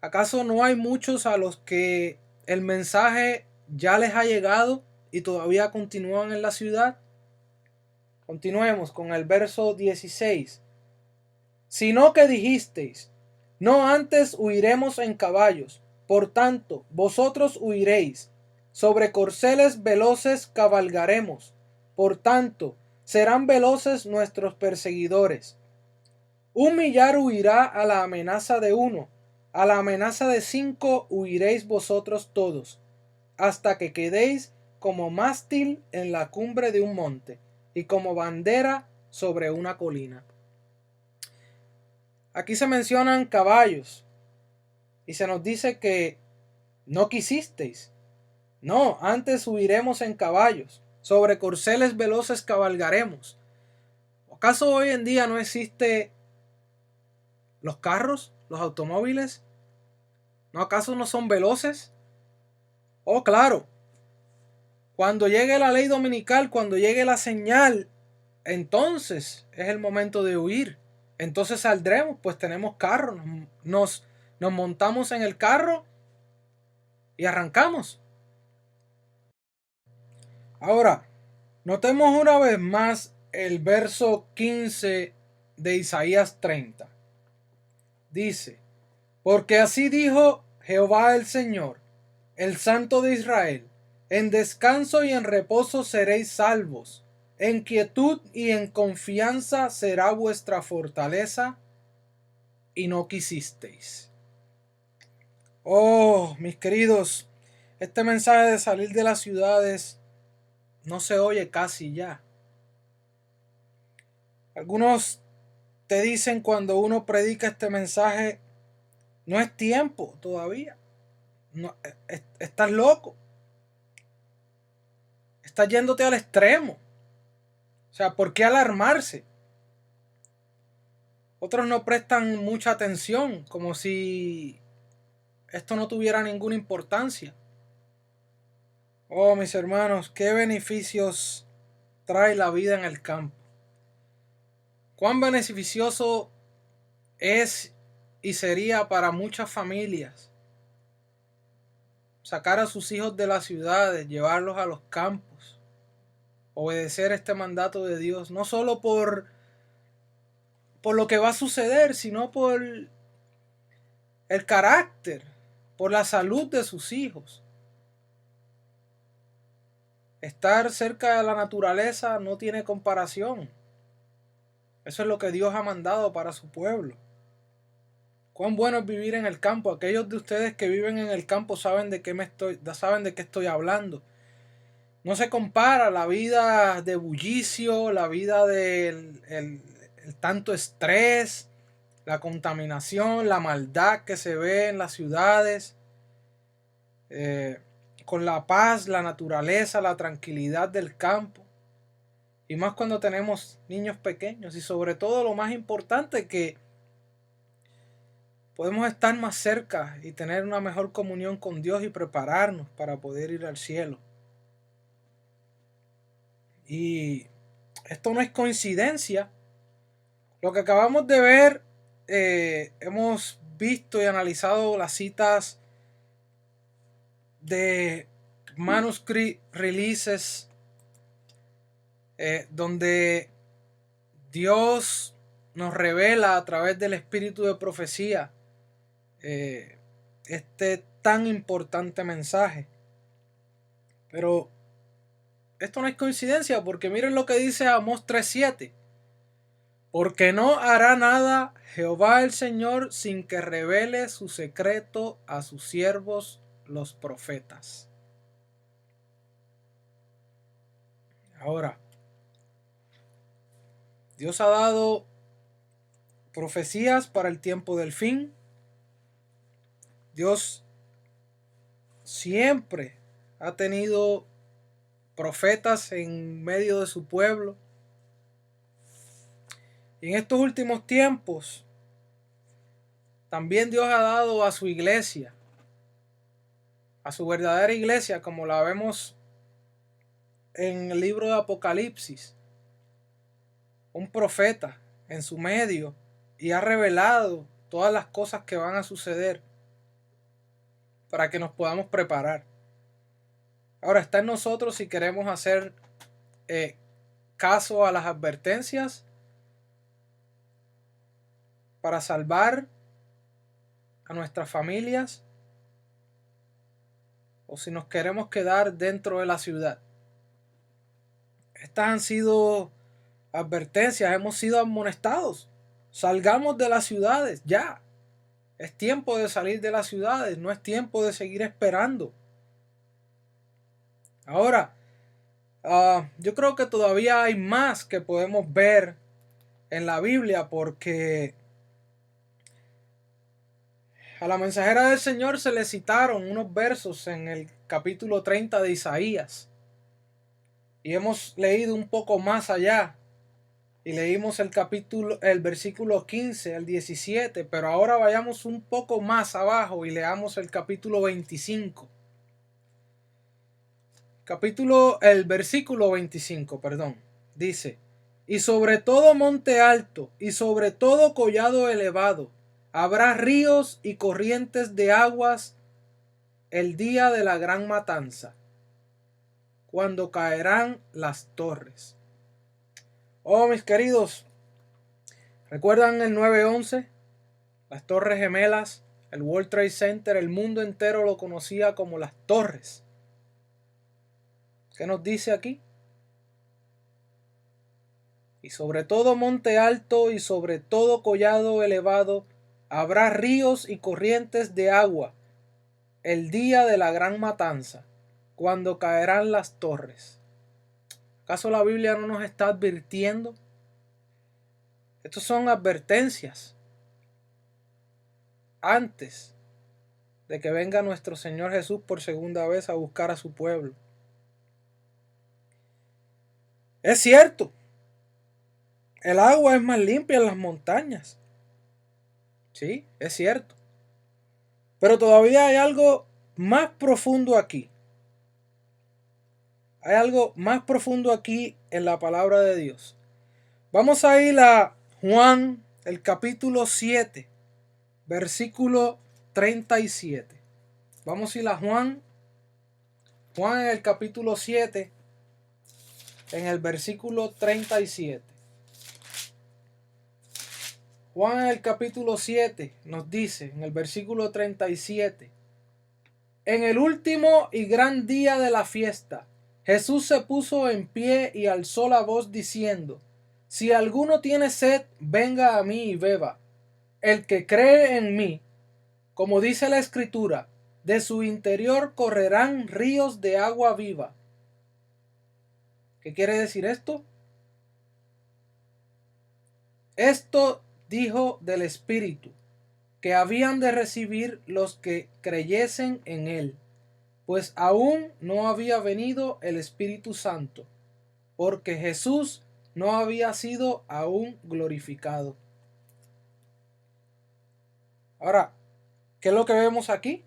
¿Acaso no hay muchos a los que el mensaje ya les ha llegado y todavía continúan en la ciudad? Continuemos con el verso 16. Sino que dijisteis: no, antes huiremos en caballos. Por tanto, vosotros huiréis. Sobre corceles veloces cabalgaremos. Por tanto, serán veloces nuestros perseguidores. Un millar huirá a la amenaza de uno. A la amenaza de 5 huiréis vosotros todos, hasta que quedéis como mástil en la cumbre de un monte y como bandera sobre una colina. Aquí se mencionan caballos y se nos dice que no quisisteis. No, antes huiremos en caballos, sobre corceles veloces cabalgaremos. ¿Acaso hoy en día no existe los carros, los automóviles? ¿No acaso no son veloces? Oh, claro. Cuando llegue la ley dominical, cuando llegue la señal, entonces es el momento de huir entonces saldremos, pues tenemos carro, nos montamos en el carro y arrancamos. Ahora, notemos una vez más el verso 15 de Isaías 30. Dice, porque así dijo Jehová el Señor, el Santo de Israel, en descanso y en reposo seréis salvos, en quietud y en confianza será vuestra fortaleza, y no quisisteis. Oh, mis queridos, este mensaje de salir de las ciudades no se oye casi ya. Algunos te dicen cuando uno predica este mensaje, no es tiempo todavía. No, estás loco. Estás yéndote al extremo. O sea, ¿por qué alarmarse? Otros no prestan mucha atención, como si esto no tuviera ninguna importancia. Oh, mis hermanos, qué beneficios trae la vida en el campo. Cuán beneficioso es y sería para muchas familias sacar a sus hijos de las ciudades, llevarlos a los campos, obedecer este mandato de Dios, no solo por lo que va a suceder, sino por el carácter, por la salud de sus hijos. Estar cerca de la naturaleza no tiene comparación. Eso es lo que Dios ha mandado para su pueblo. Cuán bueno es vivir en el campo. Aquellos de ustedes que viven en el campo saben de qué estoy hablando. No se compara la vida de bullicio, la vida del el tanto estrés, la contaminación, la maldad que se ve en las ciudades, con la paz, la naturaleza, la tranquilidad del campo. Y más cuando tenemos niños pequeños. Y sobre todo lo más importante, que podemos estar más cerca y tener una mejor comunión con Dios y prepararnos para poder ir al cielo. Y esto no es coincidencia. Lo que acabamos de ver, hemos visto y analizado las citas de manuscript releases, donde Dios nos revela a través del espíritu de profecía este tan importante mensaje. Pero esto no es coincidencia, porque miren lo que dice Amós 3:7. Porque no hará nada Jehová el Señor sin que revele su secreto a sus siervos los profetas. Ahora, Dios ha dado profecías para el tiempo del fin. Dios siempre ha tenido profetas en medio de su pueblo. Y en estos últimos tiempos, también Dios ha dado a su iglesia, a su verdadera iglesia, como la vemos en el libro de Apocalipsis, un profeta en su medio, y ha revelado todas las cosas que van a suceder para que nos podamos preparar. Ahora está en nosotros si queremos hacer caso a las advertencias para salvar a nuestras familias, o si nos queremos quedar dentro de la ciudad. Estas han sido advertencias, hemos sido amonestados. Salgamos de las ciudades ya. Es tiempo de salir de las ciudades, no es tiempo de seguir esperando. Ahora, yo creo que todavía hay más que podemos ver en la Biblia, porque a la mensajera del Señor se le citaron unos versos en el capítulo 30 de Isaías. Y hemos leído un poco más allá. Y leímos el versículo 15 al 17. Pero ahora vayamos un poco más abajo y leamos el capítulo 25. El versículo 25, perdón. Dice: y sobre todo monte alto, y sobre todo collado elevado, habrá ríos y corrientes de aguas el día de la gran matanza, cuando caerán las torres. Oh, mis queridos, ¿recuerdan el 9/11? Las Torres Gemelas, el World Trade Center, el mundo entero lo conocía como las torres. ¿Qué nos dice aquí? Y sobre todo monte alto y sobre todo collado elevado, habrá ríos y corrientes de agua el día de la gran matanza, cuando caerán las torres. ¿Acaso la Biblia no nos está advirtiendo? Estos son advertencias antes de que venga nuestro Señor Jesús por segunda vez a buscar a su pueblo. Es cierto, el agua es más limpia en las montañas. Sí, es cierto. Pero todavía hay algo más profundo aquí. Hay algo más profundo aquí en la palabra de Dios. Vamos a ir a Juan, el capítulo 7, versículo 37. Vamos a ir a Juan en el capítulo 7, en el versículo 37. Juan en el capítulo 7 nos dice, en el versículo 37, en el último y gran día de la fiesta, Jesús se puso en pie y alzó la voz diciendo, si alguno tiene sed, venga a mí y beba. El que cree en mí, como dice la Escritura, de su interior correrán ríos de agua viva. ¿Qué quiere decir esto? Esto dijo del Espíritu, que habían de recibir los que creyesen en él, pues aún no había venido el Espíritu Santo, porque Jesús no había sido aún glorificado. Ahora, ¿qué es lo que vemos aquí?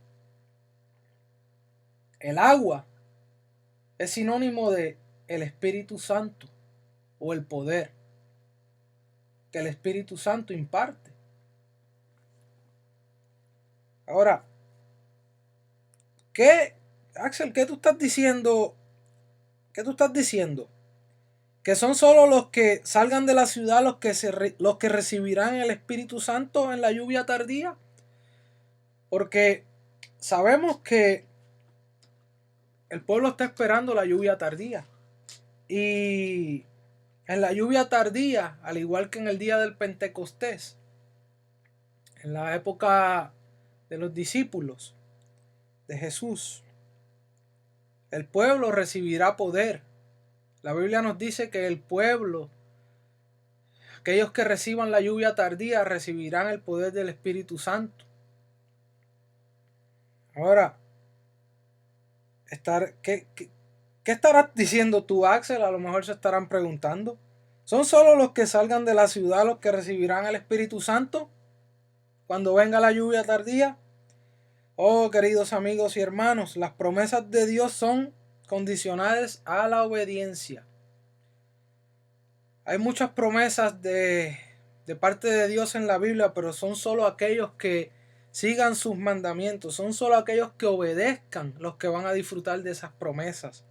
El agua es sinónimo de el Espíritu Santo o el poder que el Espíritu Santo imparte. Ahora, Axel, qué tú estás diciendo? ¿Qué tú estás diciendo? ¿Que son solo los que salgan de la ciudad los que recibirán el Espíritu Santo en la lluvia tardía? Porque sabemos que el pueblo está esperando la lluvia tardía. Y en la lluvia tardía, al igual que en el día del Pentecostés, en la época de los discípulos de Jesús, el pueblo recibirá poder. La Biblia nos dice que el pueblo, aquellos que reciban la lluvia tardía, recibirán el poder del Espíritu Santo. Ahora, ¿qué estarás diciendo tú, Axel? A lo mejor se estarán preguntando. ¿Son solo los que salgan de la ciudad los que recibirán el Espíritu Santo cuando venga la lluvia tardía? Oh, queridos amigos y hermanos, las promesas de Dios son condicionales a la obediencia. Hay muchas promesas de parte de Dios en la Biblia, pero son solo aquellos que sigan sus mandamientos, son solo aquellos que obedezcan los que van a disfrutar de esas promesas.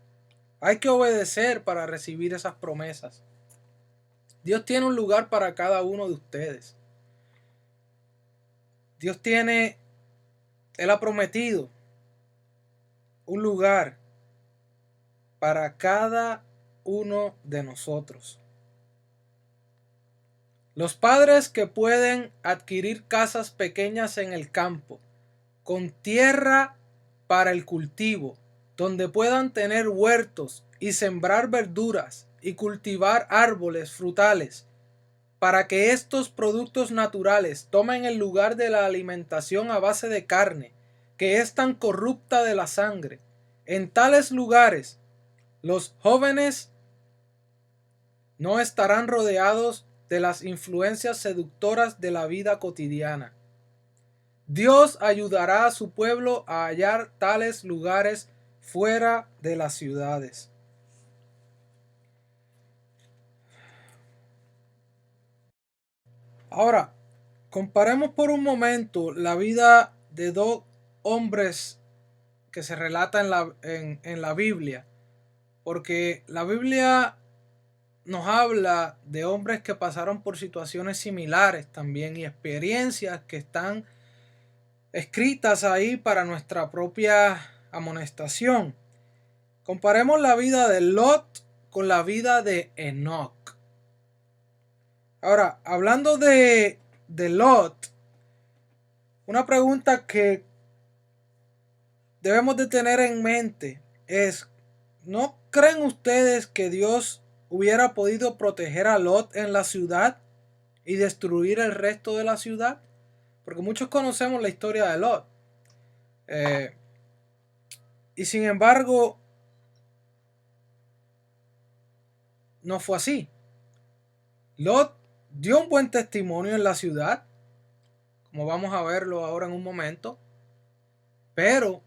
Hay que obedecer para recibir esas promesas. Dios tiene un lugar para cada uno de ustedes. Él ha prometido un lugar para cada uno de nosotros. Los padres que pueden adquirir casas pequeñas en el campo, con tierra para el cultivo, donde puedan tener huertos y sembrar verduras y cultivar árboles frutales, para que estos productos naturales tomen el lugar de la alimentación a base de carne, que es tan corrupta de la sangre. En tales lugares, los jóvenes no estarán rodeados de las influencias seductoras de la vida cotidiana. Dios ayudará a su pueblo a hallar tales lugares fuera de las ciudades. Ahora, comparemos por un momento la vida de dos hombres que se relata en la Biblia, porque la Biblia nos habla de hombres que pasaron por situaciones similares también y experiencias que están escritas ahí para nuestra propia amonestación. Comparemos la vida de Lot con la vida de Enoc. Ahora, hablando de Lot, una pregunta que debemos de tener en mente es, ¿no creen ustedes que Dios hubiera podido proteger a Lot en la ciudad y destruir el resto de la ciudad? Porque muchos conocemos la historia de Lot. Y sin embargo, no fue así. Lot dio un buen testimonio en la ciudad, como vamos a verlo ahora en un momento, pero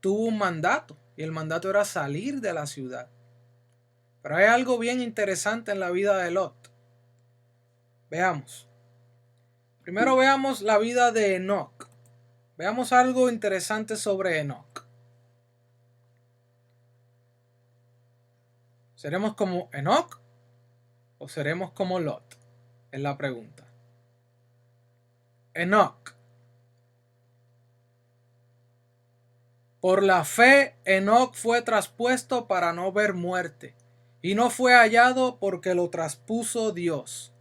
tuvo un mandato y el mandato era salir de la ciudad. Pero hay algo bien interesante en la vida de Lot. Veamos. Primero veamos la vida de Enoc. Veamos algo interesante sobre Enoc. ¿Seremos como Enoc o seremos como Lot? Es la pregunta. Enoc. Por la fe, Enoc fue traspuesto para no ver muerte, y no fue hallado porque lo traspuso Dios.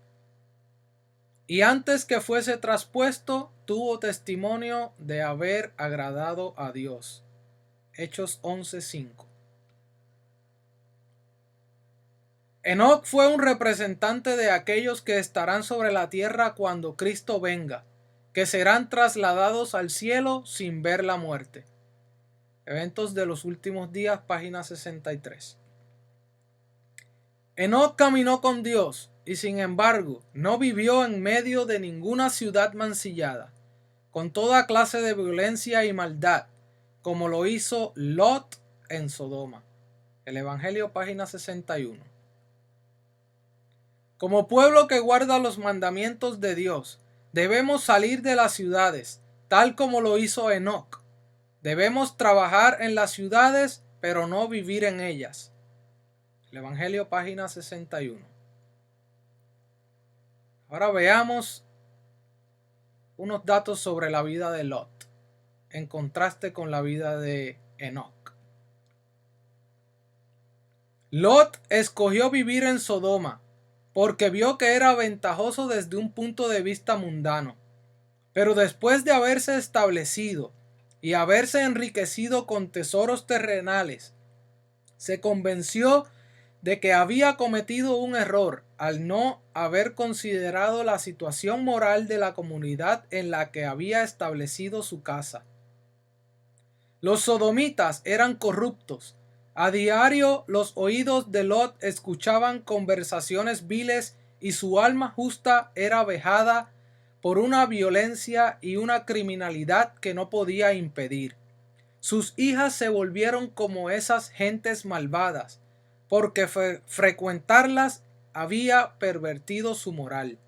Y antes que fuese traspuesto, tuvo testimonio de haber agradado a Dios. Hechos 11:5. Enoc fue un representante de aquellos que estarán sobre la tierra cuando Cristo venga, que serán trasladados al cielo sin ver la muerte. Eventos de los últimos días, página 63. Enoc caminó con Dios y sin embargo no vivió en medio de ninguna ciudad mancillada, con toda clase de violencia y maldad, como lo hizo Lot en Sodoma. El Evangelio, página 61. Como pueblo que guarda los mandamientos de Dios, debemos salir de las ciudades, tal como lo hizo Enoc. Debemos trabajar en las ciudades, pero no vivir en ellas. El Evangelio, página 61. Ahora veamos unos datos sobre la vida de Lot, en contraste con la vida de Enoc. Lot escogió vivir en Sodoma, porque vio que era ventajoso desde un punto de vista mundano. Pero después de haberse establecido y haberse enriquecido con tesoros terrenales, se convenció de que había cometido un error al no haber considerado la situación moral de la comunidad en la que había establecido su casa. Los sodomitas eran corruptos. A diario los oídos de Lot escuchaban conversaciones viles y su alma justa era vejada por una violencia y una criminalidad que no podía impedir. Sus hijas se volvieron como esas gentes malvadas, porque frecuentarlas había pervertido su moral.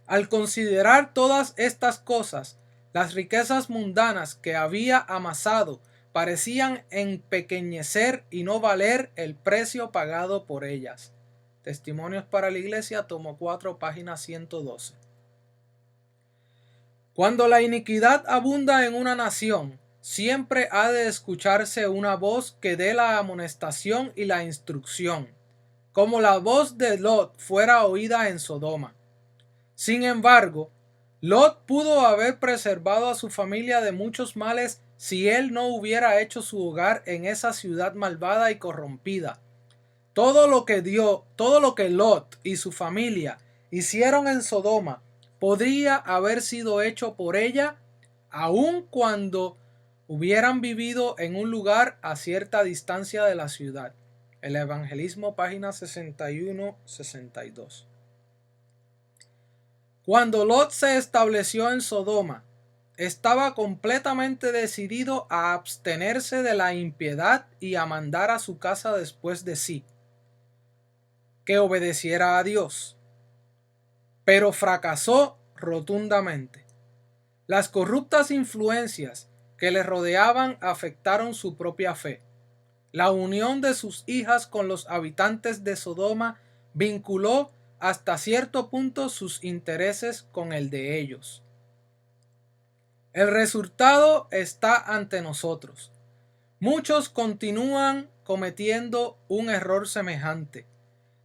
Al considerar todas estas cosas, las riquezas mundanas que había amasado parecían empequeñecer y no valer el precio pagado por ellas. Testimonios para la Iglesia, tomo 4, página 112. Cuando la iniquidad abunda en una nación, siempre ha de escucharse una voz que dé la amonestación y la instrucción, como la voz de Lot fuera oída en Sodoma. Sin embargo, Lot pudo haber preservado a su familia de muchos males si él no hubiera hecho su hogar en esa ciudad malvada y corrompida. Todo lo que Lot y su familia hicieron en Sodoma podría haber sido hecho por ella, aun cuando hubieran vivido en un lugar a cierta distancia de la ciudad. El Evangelismo, página 61-62. Cuando Lot se estableció en Sodoma, estaba completamente decidido a abstenerse de la impiedad y a mandar a su casa después de sí, que obedeciera a Dios. pero fracasó rotundamente. Las corruptas influencias que le rodeaban afectaron su propia fe. La unión de sus hijas con los habitantes de Sodoma vinculó hasta cierto punto sus intereses con el de ellos. El resultado está ante nosotros. Muchos continúan cometiendo un error semejante.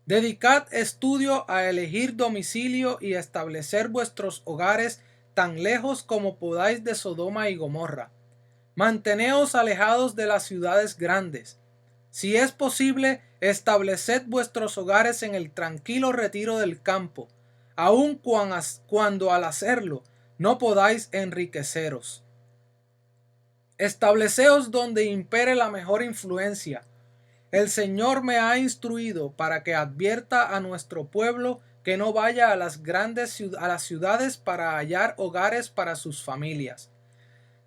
Dedicad estudio a elegir domicilio y establecer vuestros hogares tan lejos como podáis de Sodoma y Gomorra. Manteneos alejados de las ciudades grandes. Si es posible, estableced vuestros hogares en el tranquilo retiro del campo, aun cuando al hacerlo no podáis enriqueceros. Estableceos donde impere la mejor influencia. El Señor me ha instruido para que advierta a nuestro pueblo que no vaya a las ciudades para hallar hogares para sus familias.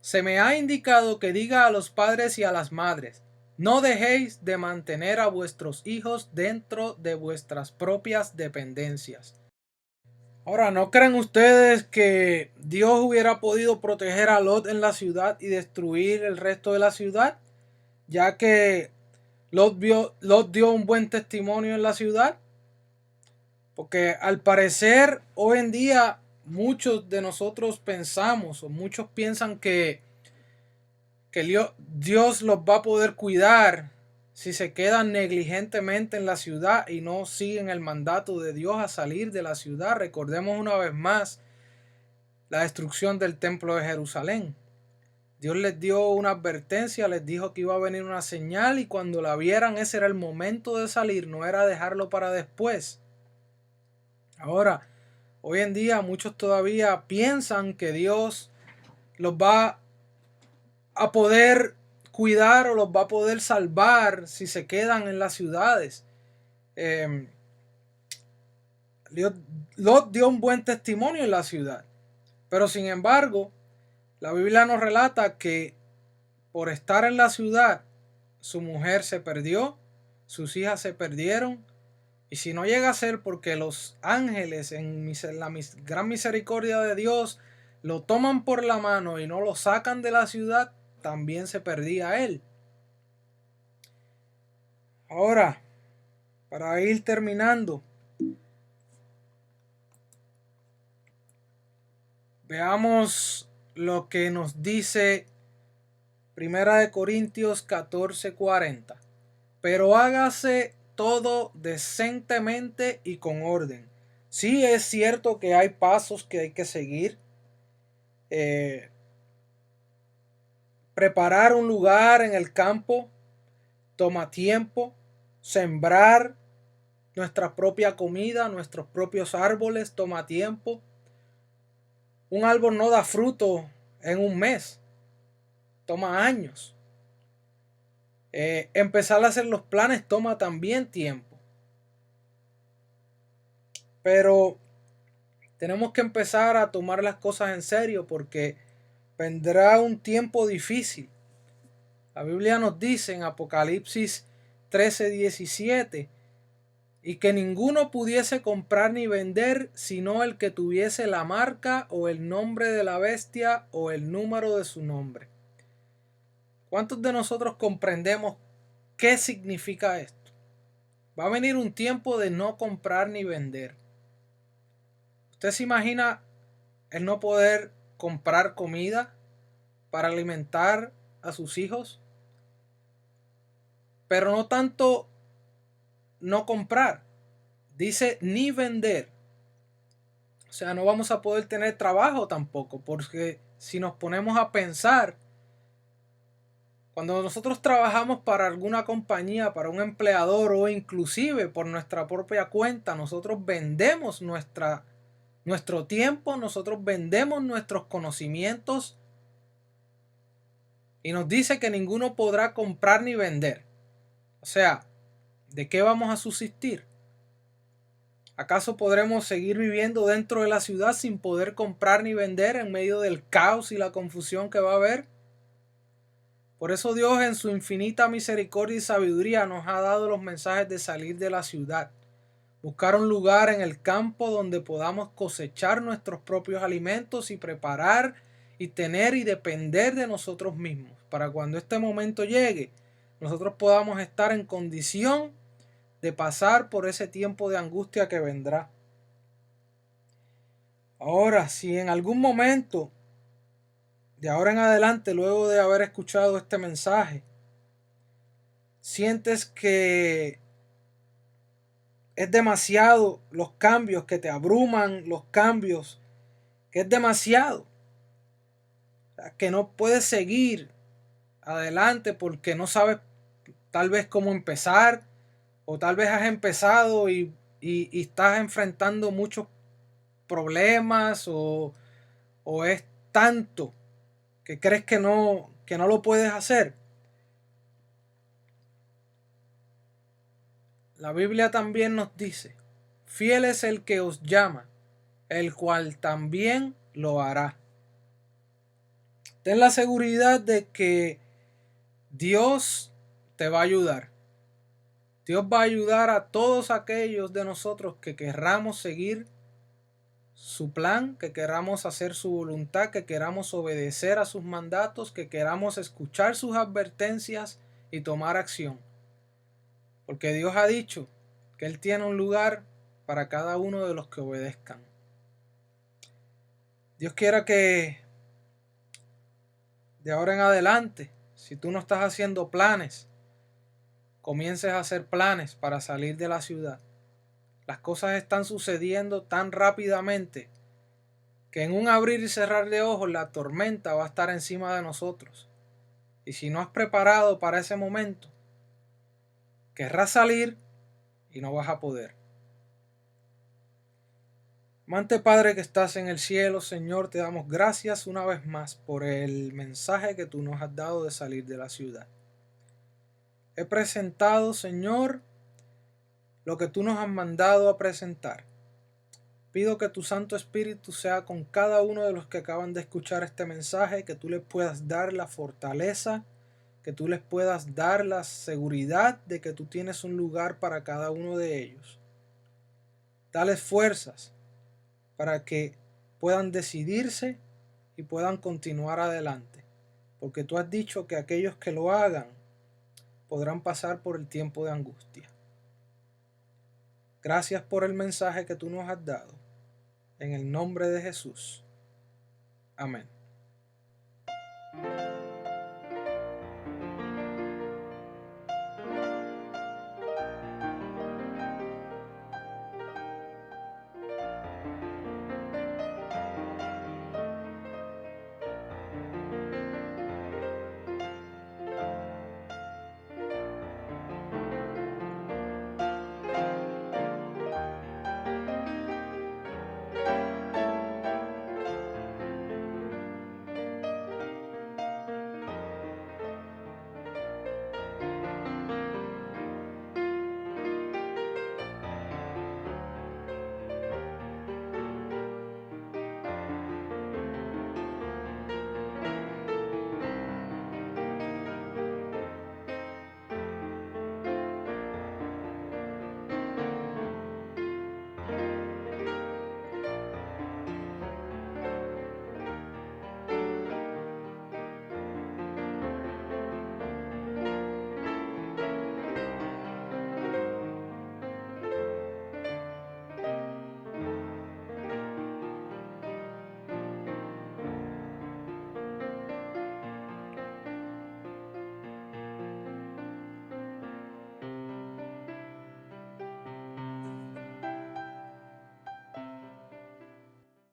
Se me ha indicado que diga a los padres y a las madres: no dejéis de mantener a vuestros hijos dentro de vuestras propias dependencias. Ahora, ¿no creen ustedes que Dios hubiera podido proteger a Lot en la ciudad y destruir el resto de la ciudad? Ya que Lot dio un buen testimonio en la ciudad. Porque al parecer hoy en día muchos de nosotros pensamos, o muchos piensan que Dios los va a poder cuidar si se quedan negligentemente en la ciudad y no siguen el mandato de Dios a salir de la ciudad. Recordemos una vez más la destrucción del templo de Jerusalén. Dios les dio una advertencia, les dijo que iba a venir una señal y cuando la vieran ese era el momento de salir, no era dejarlo para después. Ahora, hoy en día muchos todavía piensan que Dios los va a poder cuidar o los va a poder salvar si se quedan en las ciudades. Lot dio un buen testimonio en la ciudad, pero sin embargo, la Biblia nos relata que por estar en la ciudad, su mujer se perdió, sus hijas se perdieron, y si no llega a ser porque los ángeles en la gran misericordia de Dios lo toman por la mano y no lo sacan de la ciudad, también se perdía él. Ahora, para ir terminando, veamos lo que nos dice 1 Corintios 14:40. Pero hágase todo decentemente y con orden. Sí, es cierto que hay pasos que hay que seguir. Preparar un lugar en el campo toma tiempo. Sembrar nuestra propia comida, nuestros propios árboles, toma tiempo. Un árbol no da fruto en un mes. Toma años. Empezar a hacer los planes toma también tiempo. Pero tenemos que empezar a tomar las cosas en serio porque vendrá un tiempo difícil. La Biblia nos dice en Apocalipsis 13:17 y que ninguno pudiese comprar ni vender sino el que tuviese la marca o el nombre de la bestia o el número de su nombre. ¿Cuántos de nosotros comprendemos qué significa esto? Va a venir un tiempo de no comprar ni vender. ¿Usted se imagina el no poder comprar comida para alimentar a sus hijos? Pero no tanto no comprar, dice ni vender. O sea, no vamos a poder tener trabajo tampoco, porque si nos ponemos a pensar, cuando nosotros trabajamos para alguna compañía, para un empleador o inclusive por nuestra propia cuenta, nosotros vendemos nuestro tiempo, nosotros vendemos nuestros conocimientos y nos dice que ninguno podrá comprar ni vender. O sea, ¿de qué vamos a subsistir? ¿Acaso podremos seguir viviendo dentro de la ciudad sin poder comprar ni vender en medio del caos y la confusión que va a haber? Por eso Dios en su infinita misericordia y sabiduría nos ha dado los mensajes de salir de la ciudad. buscar un lugar en el campo donde podamos cosechar nuestros propios alimentos y preparar y tener y depender de nosotros mismos, para cuando este momento llegue, nosotros podamos estar en condición de pasar por ese tiempo de angustia que vendrá. Ahora, si en algún momento, de ahora en adelante, luego de haber escuchado este mensaje, sientes que es demasiado los cambios, que te abruman los cambios, que es demasiado, o sea, que no puedes seguir adelante porque no sabes tal vez cómo empezar, o tal vez has empezado y estás enfrentando muchos problemas, o es tanto que crees que no lo puedes hacer. La Biblia también nos dice, fiel es el que os llama, el cual también lo hará. Ten la seguridad de que Dios te va a ayudar. Dios va a ayudar a todos aquellos de nosotros que querramos seguir su plan, que queramos hacer su voluntad, que queramos obedecer a sus mandatos, que queramos escuchar sus advertencias y tomar acción. Porque Dios ha dicho que Él tiene un lugar para cada uno de los que obedezcan. Dios quiera que de ahora en adelante, si tú no estás haciendo planes, comiences a hacer planes para salir de la ciudad. Las cosas están sucediendo tan rápidamente que en un abrir y cerrar de ojos la tormenta va a estar encima de nosotros. Y si no has preparado para ese momento, querrás salir y no vas a poder. Amante Padre que estás en el cielo, Señor, te damos gracias una vez más por el mensaje que tú nos has dado de salir de la ciudad. He presentado, Señor, lo que tú nos has mandado a presentar. Pido que tu Santo Espíritu sea con cada uno de los que acaban de escuchar este mensaje, que tú les puedas dar la fortaleza, que tú les puedas dar la seguridad de que tú tienes un lugar para cada uno de ellos. Dales fuerzas para que puedan decidirse y puedan continuar adelante, porque tú has dicho que aquellos que lo hagan podrán pasar por el tiempo de angustia. Gracias por el mensaje que tú nos has dado. En el nombre de Jesús. Amén.